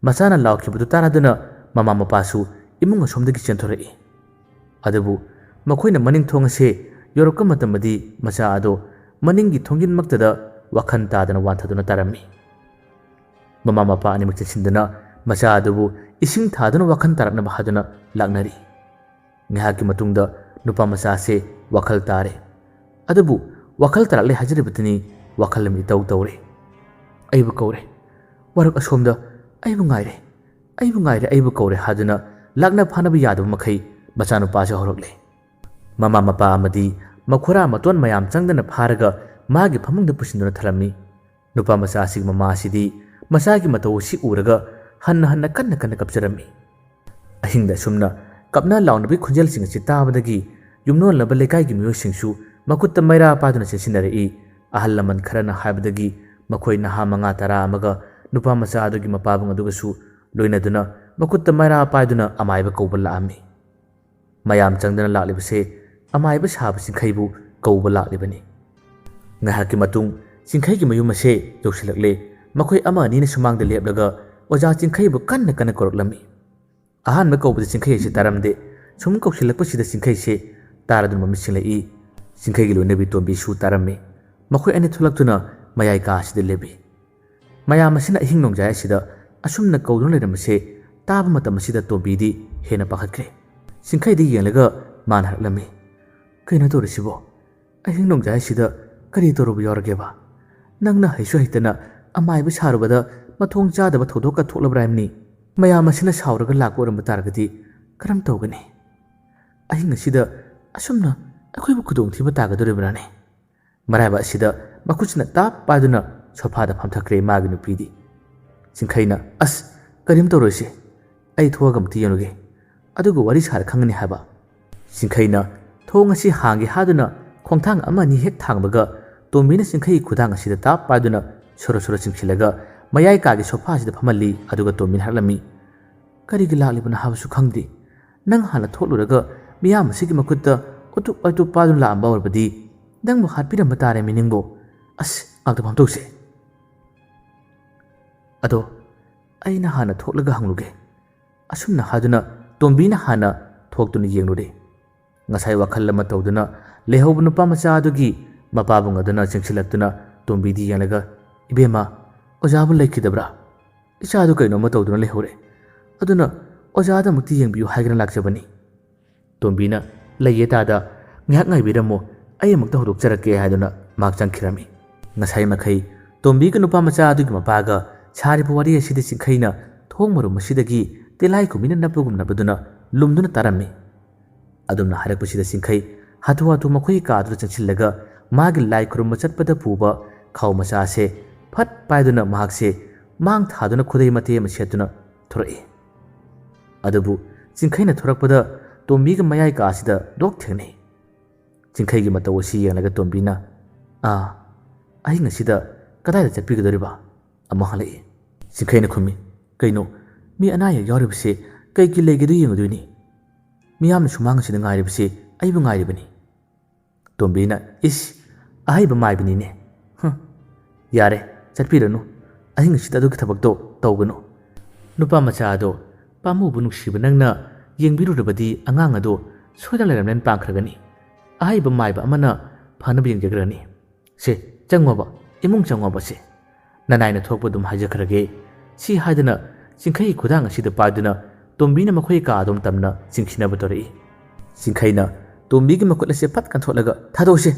ꯃꯆꯥꯅ ꯂꯥꯎꯈꯤꯕꯗꯨ ꯇꯥꯔꯗꯨꯅ ꯃꯃꯥ ꯃꯄꯥꯁꯨ ꯏꯃꯨꯡ ꯑꯁꯣꯝꯗꯒꯤ ꯆꯦꯟꯊꯣꯔꯛꯏ꯫ ꯑꯗꯨꯕꯨ ꯃꯈꯣꯏꯅ ꯃꯅꯤꯡ ꯊꯣꯡ ꯑꯁꯦ ꯌꯧꯔꯛꯄ ꯃꯇꯝꯗꯗꯤ ꯃꯆꯥ ꯑꯗꯣ ꯃꯅꯤꯡꯒꯤ ꯊꯣꯡꯖꯤꯟꯃꯛꯇꯗ ꯋꯥꯈꯜ ꯇꯥꯗꯅ ꯋꯥꯟꯊꯗꯨꯅ ꯇꯥꯔꯝꯃꯤ꯫ ꯃꯃꯥ ꯃꯄꯥ ꯑꯅꯤꯃꯛ ꯆꯦꯟꯁꯤꯟꯗꯨꯅ ꯃꯆꯥ ꯑꯗꯨꯕꯨ ising thaduna wakan tarakna bahaduna laknari ngahaki matungda nupa macha se wakhal tare adabu wakhal tarakle hajri batini wakhal mi taw tawre aibu kawre warak asomda aibu ngaire aibu kawre haduna lakna phanabu yadu makhai macha nupa se horokle mama mapa amadi makhura maton mayam changdana pharaga magi phamungda pusinduna thalami nupa macha sig mama sidi macha gi mataw si uraga hanna kanna kapjarami ahingda sumna kapna launbi khunjal sing si tabadagi yumnon laba lekai gi miyo singsu makutta maira paduna se sinari ahal laman kharana habadagi makhoi naha manga tara amaga nupa macha adugi mapabung aduga su loina duna makutta maira paduna amaiba kawbala ami mayam changdana laklibase amaiba sab singkhaibu kawbala laklibani ngahaki matung singkhai gi mayum ase joksilakle makhoi ama ni na sumangda lepdaga oja singkhaibu kanna koraklami ahan ma kawbada singkhai se taramde sum kawsilakpa sida singkhai se taradun mamisilai singkhai gi loinabi tombi su tarami makhoi ani thulaktuna mayai ka sida lebi mayam asina hing nongjai sida asumna kawdun leramase taba matam sida tombi di hena pakhatkre singkhai di yelaga man harlami kaina torisibo ahing nongjai sida kari torubu yorgeba nangna haisu hitana amai ba sarubada mathong chadaba thodoka thoklabraimni mayam asina sauraga lakpo ram taragati karam tawgani ahing asida asumna akhoi bu khudong thiba tagadoribrane maraiba asida makuchna tap paduna sofa da phamthakre magi nupidi singkhaina as karim toroise ai thogam ti yanuge adugo wari sar khangni haba singkhaina thong asi hangi haduna khongthang ama ni hek thangbaga tombina singkhai khudang asida tap paduna soro chingchilaga mayai kagi sofa asida phamalli aduga tombin harlami kari gi laklibna habasu khangdi nang hala tholuraga miyam asigi makutta utu padun la amba orbadi dang bu hatpira matare miningbo as agta phamtose ado aina hana tholaga hangluge asumna haduna tombina hana thoktuna yenglude ngasai wakhal lama tawduna lehobu nupa macha adugi mapabung aduna chingsilaktuna tombi di yanglaga ibema ojabu laikidabra isa adu kaino ma tawduna lehore aduna ojada mukti yengbiyu haigana lakjabani tombina layeta ngak ngai biramo ay mukta hodok charake haduna mak changkhirami ngasai makhai tombi ka nupa macha adugi mapaga chari buwari asidi singkhaina thong marum asidagi telai kumina napugum nabaduna lumduna tarami adumna harakpasida singkhai hatu makhoi ka adu changchillaga magi lai kurum chatpada puba khaw macha se phat paiduna mahak se mang thaduna khudai mate ma chetuna thorai adubu singkhaina thorakpada tombi ga mayai ka asida dok thengni singkhai gi mataw si yanglaga tombina ahinga sida kadai da chappigadoriba ama halai singkhaina khumi kaino mi anaya yoribse kai ki legedu yenguduini miyam sumang sida ngairibse aibu ngairibani tombina is aiba maibani ne yare chatpiranu ahinga sida du thabakto tawganu nupa macha ado pamu bu nuksiba nangna yengbirurabadi angang ado soida leramnen pangkhragani aiba maiba amana phanabi yengjagrani se changwaba imung changwaba se nanai na thokpa dum hajakhrage si haidana singkhai khudang asida paduna tombina makhoi ka adom tamna singkhina batori singkhaina tombi gi makut ase phat kan tholaga thadose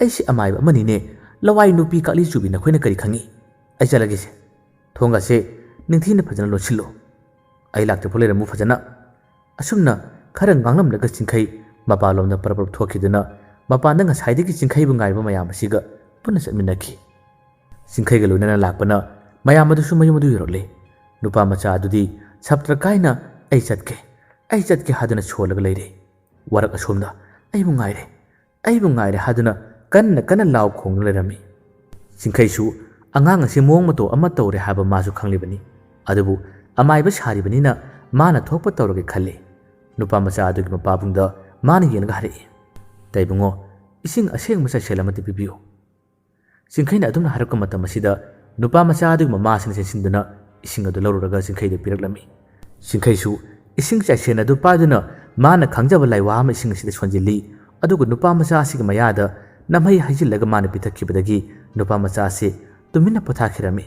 ai si amai amani ne lawai nupi kali chubi na khoina kari khangi ai chalage se thonga se ningthina phajana lochilo ai lakte pholera mu phajana asumna khara nganglam laga singkhai mapalomna parapar thokiduna mapanda nga saidi gi singkhai bu ngai ba mayam asiga punna satminaki singkhai ga loina lakpana mayam adu su mayum adu yorole nupa macha adudi saptra kaina ai chatke haduna cholaga leire warak asomda ai bu ngaire haduna kanna law khong lerami singkhai su angang ase mong mato ama tawre haba masu khanglibani adubu amai ba sari bani na mana thokpa tawrage khalle nupa macha adugi mapabungda mana yelga hari taibungo ising aseng macha selamati bibiyo singkhaina adumna harakka matam asida nupa macha adugi mama sin sinduna ising adu lawraga singkhai de piraklami singkhai su ising chaisen adu paduna mana khangjaba laiwa ma ising asida sonjili adugu nupa macha asiga mayada namhai hajillaga mana pitakhibadagi nupa macha ase tumina pothakhirami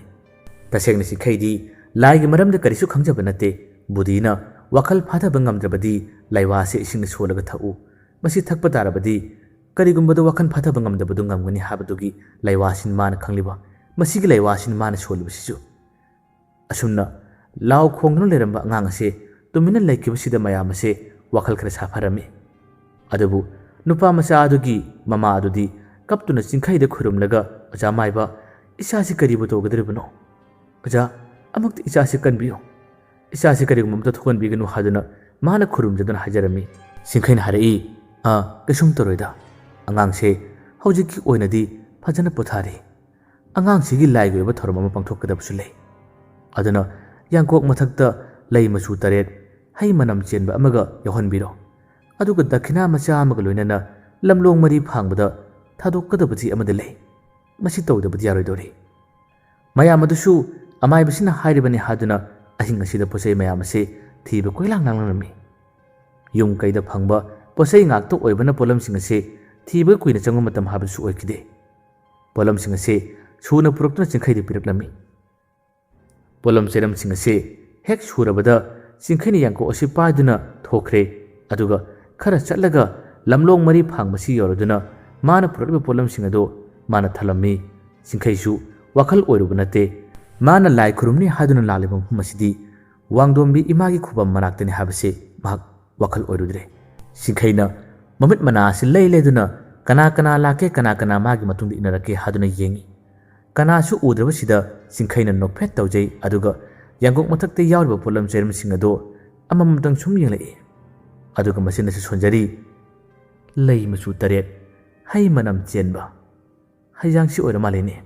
tasengna singkhai di lai gi maramda karisu khangjaba nate बुदीना वखल फाथब ngamdrabadi laiwase ising solaga thau masi thakpa tarabadi karigumbado wakan फाथब ngamdabadu ngamgani habadugi laiwasin man khangliba masigi laiwasin man solibasisu asumna law khongno leramba ngang ase tumina laikibasida mayam ase wakhal khara safarami adabu nupa masa adugi mama adudi kaptuna chingkhaida khurumlaga aja maiba isasi karibu to gadribno aja amakti isasi kanbiyo isasi karigum to thokon biganu haduna mana khurum jadun hajarami singkhain harai kasum toroida angang se hojiki oinadi phajana pothari angang sigi laigo ba thorma ma pangthokadabsu lei aduna yangkok mathakta lei masu taret hai manam chenba amaga yohonbiro aduga dakhina macha amaga loinana lamlong mari phangbada thadokadabati amade lei masi tawdabati yaroidori mayamadusu amai basina hairibani haduna ahinga sida posei mayamase thiba koilang nanglami yum kaida phangba posei ngak to oibana polam singase thiba kuina changu matam habusu oikide polam singase suna purukna chingkhaidi piraklami polam seram singase hek surabada chingkhaini yangko osi paiduna thokre aduga khara chatlaga lamlong mari phangmasi yoroduna mana purukba polam singado mana thalami chingkhaisu wakhal oirubunate mana lai khurumni haduna lalibam masidi wangdombi imagi khubam manaktani habase mahak wakhal oirudre singkhaina mamit manasi lei leduna kana kana lake kana kana magi matungdi inarake haduna yengi kana su udrabasida singkhaina nokphet tawjai aduga yangok mathakte yawriba polam seram singado amamtang sum yenglai aduga masina se sonjari lei machu taret hai manam chenba haijang si oira malene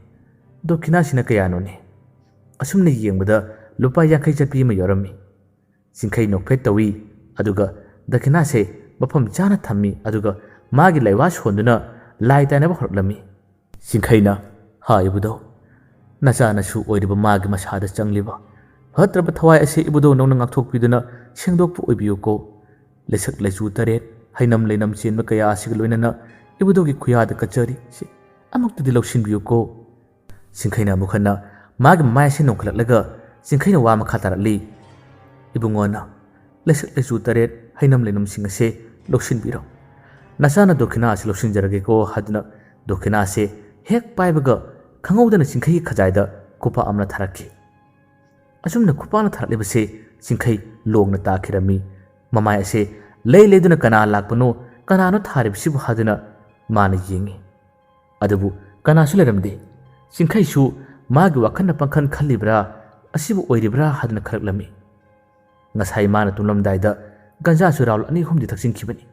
dokina sina kayano ne asumne yengbada lupa yankai chapi ma yorami singkhai nokphet tawi aduga dakina se mafam chana thammi aduga magi laiwas honduna lai tainaba horlami singkhaina ha ibudo nacha nasu oiriba magi masada changliba hatraba thawai ase ibudo nongna ngakthokpiduna sengdokpu oibiyo ko lesak lesu taret hainam leinam chenba kaya asig loinana ibudo gi khuyada kachari si amukti diloksin biyo ko singkhaina mukhana magi mai se nongkhlaklaga singkhaina wa makha tarali ibungona lesak lesu taret hainam leinam singase loksin biro nasana dokina ase loksin jarage ko hadna dokina ase hek paibaga khangodana singkhai khajaida kupa amna tharaki asumna kupana tharalibase singkhai longna takhirami mamai ase lei leduna kana lakpano kana no tharibsi bu haduna mana yengi adabu kana suleramde singkhai su magi wakhanna pangkhan khalibra asibu oiribra hadna kharaklami ngasai mana tumlamdaida ganja su raul ani humdi thaksin khibani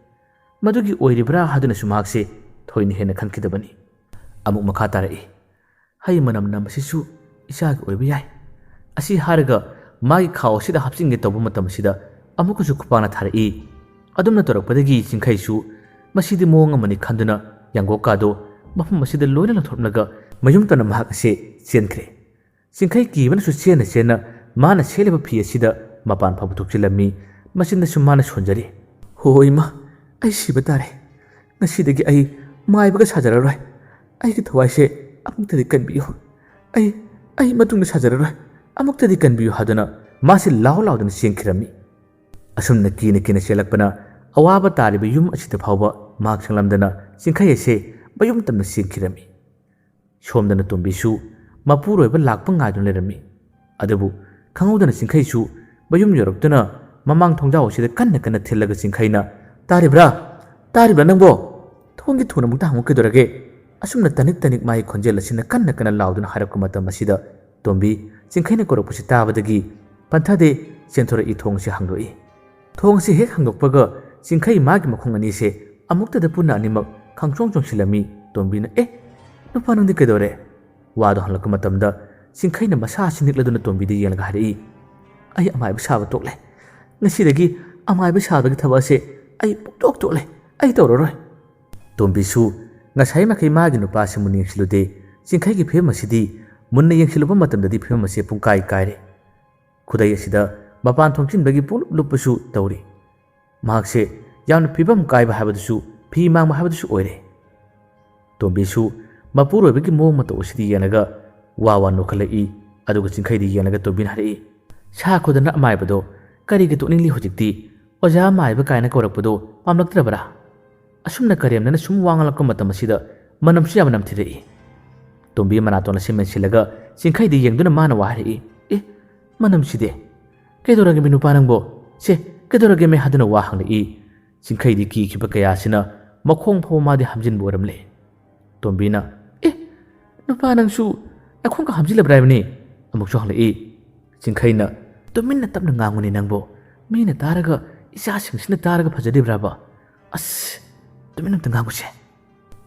madugi oiribra haduna sumakse thoini hena khankidabani amuk makha tarai hai manam nam sisu isag oibi yai asi harga magi khaw sida hapsinge tobu matam sida amuku su khupana tharai adumna torakpadagi singkhai su masidi monga mani khanduna yangoka do mafum masida loina lathornaga mayum tana mahak ase chenkre singkhai kibana su chena chena mana seleba phi asida mapan phabu thukchilami masinda su mana sonjari hoima ai siba tare ngasidagi ai maibaga sajararoi ai ki thawai se amuktadi kanbiyo ai matungna sajararoi amuktadi kanbiyo haduna masi law lawdana sengkhirami asumna kina selakpana awaba tariba yum asida phawba mak sanglamdana singkhai ase bayum tamna sengkhirami somdana tombisu mapuroiba lakpa ngaidun lerami adabu khangudana singkhai su bayum yorokdana mamang thongjaw sida kanna thillaga singkhaina taribra nangbo thongi thuna mukta hangu kedorage asumna tanik mai khonjel asina kanna lauduna harapka matam asida tombi singkhaina koropsi tabadagi panthade senthora I thongsi hangroi thongsi hek hangdokpaga singkhai magi makhong ani se amukta da punna animak khangchong chongsilami tombina nupa nangdi kedore wado halaka matamda singkhaina masa sinikladuna tombi de yelga hari ai amai basaba tokle ngasidagi amai basabagi thabase ai tok tokle ai tororoi tombi su ngasai makai magi nupa simuni silude singkhai gi femasidi munna yengsiluba matamdadi femase pungkai kaire khudai asida mapan thongchinbagi pulup lupasu tawri mahakse yamna phibam kaiba habadusu phi mang habadusu oire tombisu mapuroibagi mong mato usidi yanaga wawa nokhalai aduga singkhai di yanaga tobin hari sa khodana amaibado ꯀꯔꯤꯒꯤ ꯇꯣꯛꯅꯤꯡꯂꯤ ꯍꯧꯖꯤꯛꯇꯤ ꯑꯣꯖꯥ ꯃꯥꯏꯕ ꯀꯥꯏꯅ ꯀꯧꯔꯛꯄꯗꯣ ꯄꯥꯝꯂꯛꯇ꯭ꯔꯕꯔꯥ? ꯑꯁꯨꯝꯅ ꯀꯔꯦꯝꯅꯅ ꯁꯨꯝ ꯋꯥꯡꯂꯛꯄ ꯃꯇꯝ ꯑꯁꯤꯗ ꯃꯅꯝꯁꯨ ꯌꯥꯝꯅ ꯅꯝꯊꯤꯔꯛꯏ꯫ ꯇꯣꯝꯕꯤ ꯃꯅꯥꯇꯣꯟ ꯑꯁꯤ ꯃꯦꯟꯁꯤꯜꯂꯒ ꯆꯤꯡꯈꯩꯗ ꯌꯦꯡꯗꯨꯅ ꯃꯥꯅ ꯋꯥ ꯍꯥꯏꯔꯛꯏ, "ꯑꯦ, ꯃꯅꯝꯁꯤꯗꯤ ꯀꯩꯗꯧꯔꯒꯦ ꯅꯨꯄꯥ ꯅꯪꯕꯣ? ꯁꯦ ꯀꯩꯗꯧꯔꯒꯦ ꯃꯦ?" ꯍꯥꯗꯨꯅ ꯋꯥ ꯍꯪꯂꯛꯏ꯫ ꯆꯤꯡꯈꯩꯗꯤ ꯀꯤꯈꯤꯕ ꯀꯌꯥꯁꯤꯅ ꯃꯈꯣꯡ ꯐꯥꯎꯕ ꯃꯥꯗꯤ ꯍꯥꯝꯖꯤꯟꯕ ꯑꯣꯏꯔꯝꯂꯦ꯫ ꯇꯣꯝꯕꯤꯅ, "ꯑꯦ, ꯅꯨꯄꯥ ꯅꯪꯁꯨ ꯅꯈꯣꯡꯒ ꯍꯥꯝꯖꯤꯜꯂꯕ꯭ꯔꯥ ꯍꯥꯏꯕꯅꯤ?" ꯑꯃꯨꯛꯁꯨ ꯍꯪꯂꯛꯏ꯫ ꯆꯤꯡꯈꯩꯅ, "ꯇꯨꯃꯤꯟꯅ ꯇꯞꯅ ꯉꯥꯡꯉꯨꯅꯦ ꯅꯪꯕꯣ, ꯃꯤꯅ ꯇꯥꯔꯒ ꯏꯆꯥꯁꯤꯡꯁꯤꯅ ꯇꯥꯔꯒ ꯐꯖꯗꯦꯕ꯭ꯔꯥꯕ? ꯑꯁ, ꯇꯨꯃꯤꯟꯅ ꯑꯝꯇ ꯉꯥꯡꯉꯨꯁꯦ."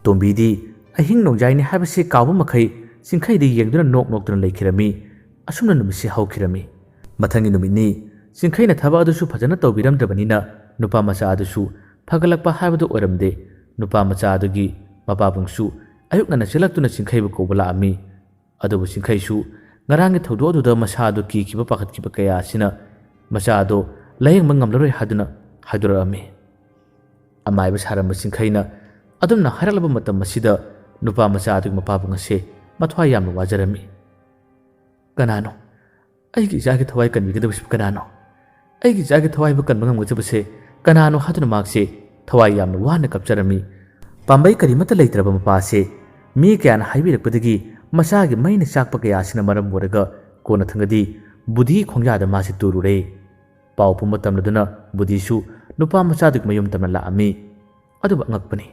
ꯇꯣꯝꯕꯤꯗꯤ ꯑꯍꯤꯡ ꯅꯣꯡꯖꯥꯏꯅꯤ ꯍꯥꯏꯕꯁꯤ ꯀꯥꯎꯕ ꯃꯈꯩ ꯆꯤꯡꯈꯩꯗ ꯌꯦꯡꯗꯨꯅ ꯅꯣꯛ ꯅꯣꯛꯇꯨꯅ ꯂꯩꯈꯤꯔꯝꯃꯤ꯫ ꯑꯁꯨꯝꯅ ꯅꯨꯃꯤꯠꯁꯤ ꯍꯧꯈꯤꯔꯝꯃꯤ꯫ ꯃꯊꯪꯒꯤ ꯅꯨꯃꯤꯠꯅꯤ ꯆꯤꯡꯈꯩꯅ ꯊꯕꯛ ꯑꯗꯨꯁꯨ ꯐꯖꯅ ꯇꯧꯕꯤꯔꯝꯗ꯭ꯔꯕꯅꯤꯅ ꯅꯨꯄꯥ ꯃꯆꯥ ꯑꯗꯨꯁꯨ ꯐꯒꯠꯂꯛꯄ ꯍꯥꯏꯕꯗꯨ ꯑꯣꯏꯔꯝꯗꯦ꯫ ꯅꯨꯄꯥ ꯃꯆꯥ ꯑꯗꯨꯒꯤ ꯃꯄꯥꯕꯨꯡꯁꯨ ꯑꯌꯨꯛ ꯉꯟꯅ ꯆꯦꯜꯂꯛꯇꯨꯅ ꯆꯤꯡꯈꯩꯕꯨ ꯀꯧꯕ ꯂꯥꯛꯑꯝꯃꯤ꯫ ꯑꯗꯨꯕꯨ ꯆꯤꯡꯈꯩꯁꯨ ꯉꯔꯥꯡꯒꯤ ꯊꯧꯗꯣꯛ ꯑꯗꯨꯗ ꯃꯁꯥꯗꯨ ꯀꯤꯈꯤꯕ ꯄꯥꯈꯠꯈꯤꯕ ꯀꯌꯥ ꯑꯁꯤꯅ ꯃꯆꯥꯗꯣ ꯂꯥꯌꯦꯡꯕ ꯉꯝꯂꯔꯣꯏ ꯍꯥꯏꯗꯨꯅ ꯍꯥꯏꯗꯣꯔꯛꯑꯝꯃꯤ꯫ ꯑꯃꯥꯏꯕ ꯁꯥꯔꯝꯕ ꯆꯤꯡꯈꯩꯅ ꯑꯗꯨꯝꯅ ꯍꯥꯏꯔꯛꯂꯕ ꯃꯇꯝ ꯑꯁꯤꯗ ꯅꯨꯄꯥ ꯃꯆꯥ ꯑꯗꯨꯒꯤ ꯃꯄꯥꯕꯨꯡ ꯑꯁꯤ ꯃꯊ꯭ꯋꯥꯏ ꯌꯥꯝꯅ ꯋꯥꯖꯔꯝꯃꯤ꯫ "ꯀꯅꯥꯅꯣ? ꯑꯩꯒꯤ ꯏꯆꯥꯒꯤ ꯊꯋꯥꯏ ꯀꯟꯕꯤꯒꯗꯕꯁꯤꯕꯨ ꯀꯅꯥꯅꯣ? ꯑꯩꯒꯤ ꯏꯆꯥꯒꯤ ꯊꯋꯥꯏꯕꯨ ꯀꯟꯕ ꯉꯝꯒꯗꯕꯁꯦ ꯀꯅꯥꯅꯣ?" ꯍꯥꯏꯗꯨꯅ ꯃꯍꯥꯛꯁꯦ ꯊꯋꯥꯏ ꯌꯥꯝꯅ ꯋꯥꯅ ꯀꯞꯆꯔꯝꯃꯤ꯫ ꯄꯥꯝꯕꯩ ꯀꯔꯤꯃꯠꯇ ꯂꯩꯇ꯭ꯔꯕ ꯃꯄꯥꯁꯦ ꯃꯤ ꯀꯌꯥꯅ ꯍꯥꯏꯕꯤꯔꯛꯄꯗꯒꯤ ꯃꯆꯥꯒꯤ ꯃꯩꯅ ꯆꯥꯛꯄ ꯀꯌꯥ ꯑꯁꯤꯅ ꯃꯔꯝ ꯑꯣꯏꯔꯒ ꯀꯣꯟꯅ ꯊꯪꯗꯗꯤ ꯕꯨꯙꯤ ꯈꯣꯡꯌꯥꯗ ꯃꯥꯁꯦ ꯇꯨꯔꯨꯔꯦ꯫ ꯄꯥꯎ ꯄꯨꯝꯕ ꯇꯝꯂꯗꯨꯅ ꯕꯨꯙꯤꯁꯨ ꯅꯨꯄꯥ ꯃꯆꯥꯗꯨꯒꯤ ꯃꯌꯨꯝ ꯇꯝꯅ ꯂꯥꯛꯑꯝꯃꯤ꯫ ꯑꯗꯨꯕꯨ ꯑꯉꯛꯄꯅꯤ,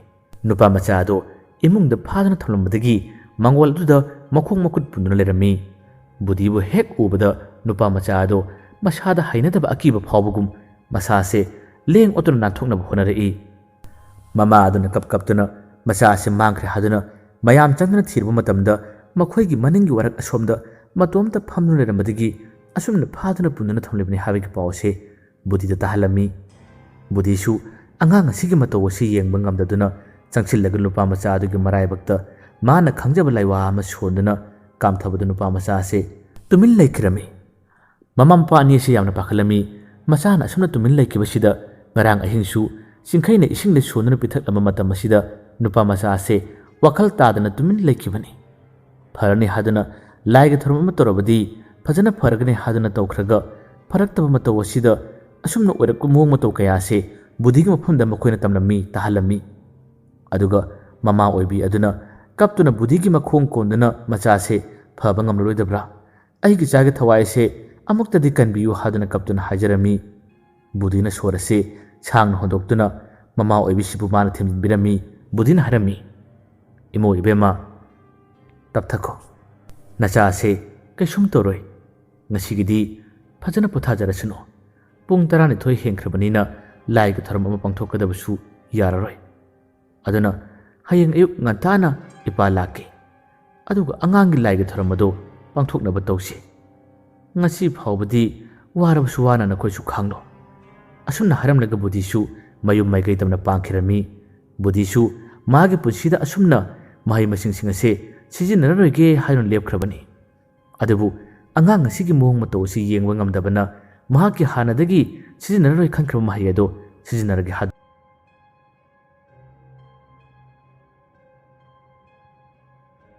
ꯅꯨꯄꯥ ꯃꯆꯥ ꯑꯗꯣ ꯏꯃꯨꯡꯗ ꯐꯥꯗꯨꯅ ꯊꯝꯂꯝꯕꯗꯒꯤ ꯃꯪꯒꯣꯜ ꯑꯗꯨꯗ ꯃꯈꯣꯡ ꯃꯈꯨꯠ ꯄꯨꯟꯗꯨꯅ ꯂꯩꯔꯝꯃꯤ꯫ ꯕꯨꯙꯤꯕꯨ ꯍꯦꯛ ꯎꯕꯗ ꯅꯨꯄꯥ ꯃꯆꯥ ꯑꯗꯣ ꯃꯁꯥꯗ ꯍꯩꯅꯗꯕ ꯑꯀꯤꯕ ꯐꯥꯎꯕꯒꯨꯝ ꯃꯁꯥꯁꯦ ꯂꯦꯡ ꯑꯣꯠꯇꯨꯅ ꯅꯥꯟꯊꯣꯛꯅꯕ ꯍꯣꯠꯅꯔꯛꯏ꯫ ꯃꯃꯥ ꯑꯗꯨꯅ ꯀꯞꯇꯨꯅ ꯃꯆꯥ ꯑꯁꯤ ꯃꯥꯡꯈ꯭ꯔꯦ ꯍꯥꯏꯗꯨꯅ ꯃꯌꯥꯝ ꯆꯪꯗꯨꯅ ꯊꯤꯔꯨꯕ ꯃꯇꯝꯗ ꯃꯈꯣꯏꯒꯤ ꯃꯅꯤꯡꯒꯤ ꯋꯥꯔꯛ ꯑꯁꯣꯝꯗ ꯃꯇꯣꯝꯇ ꯐꯝꯗꯨꯅ ꯂꯩꯔꯝꯕꯗꯒꯤ ꯑꯁꯨꯝꯅ ꯐꯥꯗꯨꯅ ꯄꯨꯟꯗꯨꯅ ꯊꯝꯂꯤꯕꯅꯤ ꯍꯥꯏꯕꯒꯤ ꯄꯥꯎ ꯑꯁꯤ ꯕꯨꯙꯤꯗ ꯇꯥꯍꯜꯂꯝꯃꯤ꯫ ꯕꯨꯙꯤꯁꯨ ꯑꯉꯥꯡ ꯑꯁꯤꯒꯤ ꯃꯇꯧ ꯑꯁꯤ ꯌꯦꯡꯕ ꯉꯝꯗꯗꯨꯅ ꯆꯪꯁꯤꯜꯂꯒ ꯅꯨꯄꯥ ꯃꯆꯥ ꯑꯗꯨꯒꯤ ꯃꯔꯥꯏꯕꯛꯇ ꯃꯥꯅ ꯈꯪꯖꯕ ꯂꯥꯏꯋꯥ ꯑꯃ ꯁꯣꯟꯗꯨꯅ ꯀꯥꯝꯊꯕꯗ ꯅꯨꯄꯥ ꯃꯆꯥ ꯑꯁꯤ ꯇꯨꯃꯤꯟ ꯂꯩꯈꯤꯔꯝꯃꯤ꯫ ꯃꯃꯥ ꯃꯄꯥ ꯑꯅꯤ ꯑꯁꯤ ꯌꯥꯝꯅ ꯄꯥꯈꯠꯂꯝꯃꯤ꯫ ꯃꯆꯥꯅ ꯑꯁꯨꯝꯅ ꯇꯨꯃꯤꯟ ꯂꯩꯈꯤꯕꯁꯤꯗ ꯉꯔꯥꯡ ꯑꯍꯤꯡꯁꯨ ꯆꯤꯡꯈꯩꯅ ꯏꯁꯤꯡꯗ ꯁꯣꯟꯗꯨꯅ ꯄꯤꯊꯛꯂꯝꯕ ꯃꯇꯝ ꯑꯁꯤꯗ ꯅꯨꯄꯥ ꯃꯆꯥ ꯑꯁꯤ ꯋꯥꯈꯜ ꯇꯥꯗꯅ ꯇꯨꯃꯤꯟ ꯂꯩꯈꯤꯕꯅꯤ꯫ ꯐꯔꯅꯤ ꯍꯥꯏꯗꯨꯅ ꯂꯥꯏꯒꯤ ꯊꯧꯔꯝ ꯑꯃ ꯇꯧꯔꯕꯗꯤ ꯐꯖꯅ ꯐꯔꯒꯅꯤ ꯍꯥꯏꯗꯨꯅ ꯇꯧꯈ꯭ꯔꯒ ꯐꯔꯛꯇꯕ ꯃꯇꯧ ꯑꯁꯤꯗ ꯑꯁꯨꯝꯅ ꯑꯣꯏꯔꯛꯄ ꯃꯑꯣꯡ ꯃꯇꯧ ꯀꯌꯥ ꯑꯁꯤ ꯕꯨꯙꯤꯒꯤ ꯃꯐꯝꯗ ꯃꯈꯣꯏꯅ ꯇꯝꯂꯝꯃꯤ, ꯇꯥꯍꯜꯂꯝꯃꯤ꯫ ꯑꯗꯨꯒ ꯃꯃꯥ ꯑꯣꯏꯕꯤ ꯑꯗꯨꯅ ꯀꯞꯇꯨꯅ ꯕꯨꯙꯤꯒꯤ ꯃꯈꯣꯡ ꯀꯣꯟꯗꯨꯅ ꯃꯆꯥꯁꯦ ꯐꯕ ꯉꯝꯂꯔꯣꯏꯗꯕ꯭ꯔꯥ? ꯑꯩꯒꯤ ꯏꯆꯥꯒꯤ ꯊꯋꯥꯏ ꯑꯁꯤ ꯑꯃꯨꯛꯇꯗꯤ ꯀꯟꯕꯤꯌꯨ ꯍꯥꯏꯗꯨꯅ ꯀꯞꯇꯨꯅ ꯍꯥꯏꯖꯔꯝꯃꯤ꯫ ꯕꯨꯙꯤꯅ ꯁꯣꯔ ꯑꯁꯤ ꯁꯥꯡꯅ ꯍꯣꯟꯗꯣꯛꯇꯨꯅ ꯃꯃꯥ ꯑꯣꯏꯕꯤꯁꯤꯕꯨ ꯃꯥꯅ ꯊꯦꯝꯖꯤꯟꯕꯤꯔꯝꯃꯤ꯫ ꯕꯨꯙꯤꯅ ꯍꯥꯏꯔꯝꯃꯤ, "ꯏꯃꯧ ꯏꯕꯦꯝꯃ, ꯇꯞꯊꯈꯣ, ꯅꯆꯥ ꯑꯁꯤ ꯀꯩꯁꯨꯝ ꯇꯧꯔꯣꯏ꯫ ꯉꯁꯤꯒꯤꯗꯤ ꯐꯖꯅ ꯄꯣꯊꯥꯖꯔꯁꯅꯨ꯫ ꯄꯨꯡ 12 ꯍꯦꯟꯈ꯭ꯔꯕꯅꯤꯅ ꯂꯥꯏꯒꯤ ꯊꯧꯔꯝ ꯑꯃ ꯄꯥꯡꯊꯣꯛꯀꯗꯕꯁꯨ ꯌꯥꯔꯔꯣꯏ꯫ ꯑꯗꯨꯅ ꯍꯌꯦꯡ ꯑꯌꯨꯛ ꯉꯟꯇꯥꯅ ꯏꯄꯥ ꯂꯥꯛꯀꯦ, ꯑꯗꯨꯒ ꯑꯉꯥꯡꯒꯤ ꯂꯥꯏꯒꯤ ꯊꯧꯔꯝ ꯑꯗꯨ ꯄꯥꯡꯊꯣꯛꯅꯕ ꯇꯧꯁꯤ꯫ ꯉꯁꯤ ꯐꯥꯎꯕꯗꯤ ꯋꯥꯔꯕꯁꯨ ꯋꯥꯅ ꯅꯈꯣꯏꯁꯨ ꯈꯥꯡꯂꯣ." ꯑꯁꯨꯝꯅ ꯍꯥꯏꯔꯝꯂꯒ ꯕꯨꯙꯤꯁꯨ ꯃꯌꯨꯝ ꯃꯥꯏꯀꯩ ꯇꯝꯅ ꯄꯥꯡꯈꯤꯔꯝꯃꯤ꯫ ꯕꯨꯙꯤꯁꯨ ꯃꯥꯒꯤ ꯄꯨꯟꯁꯤꯗ ꯑꯁꯨꯝꯅ ꯃꯍꯩ ꯃꯁꯤꯡꯁꯤꯡ ꯑꯁꯤ ꯁꯤꯖꯤꯟꯅꯔꯔꯣꯏꯒꯦ ꯍꯥꯏꯗꯨꯅ ꯂꯦꯞꯈ꯭ꯔꯕꯅꯤ꯫ ꯑꯗꯨꯕꯨ ꯑꯉꯥꯡ ꯑꯁꯤꯒꯤ ꯃꯑꯣꯡ ꯃꯇꯧ ꯑꯁꯤ ꯌꯦꯡꯕ ꯉꯝꯗꯕꯅ ꯃꯍꯥꯛꯀꯤ ꯍꯥꯟꯅꯗꯒꯤ ꯁꯤꯖꯤꯟꯅꯔꯔꯣꯏ ꯈꯟꯈ꯭ꯔꯕ ꯃꯍꯩ ꯑꯗꯨ ꯁꯤꯖꯤꯟꯅꯔꯒꯦ ꯍꯥꯏꯗꯨꯅ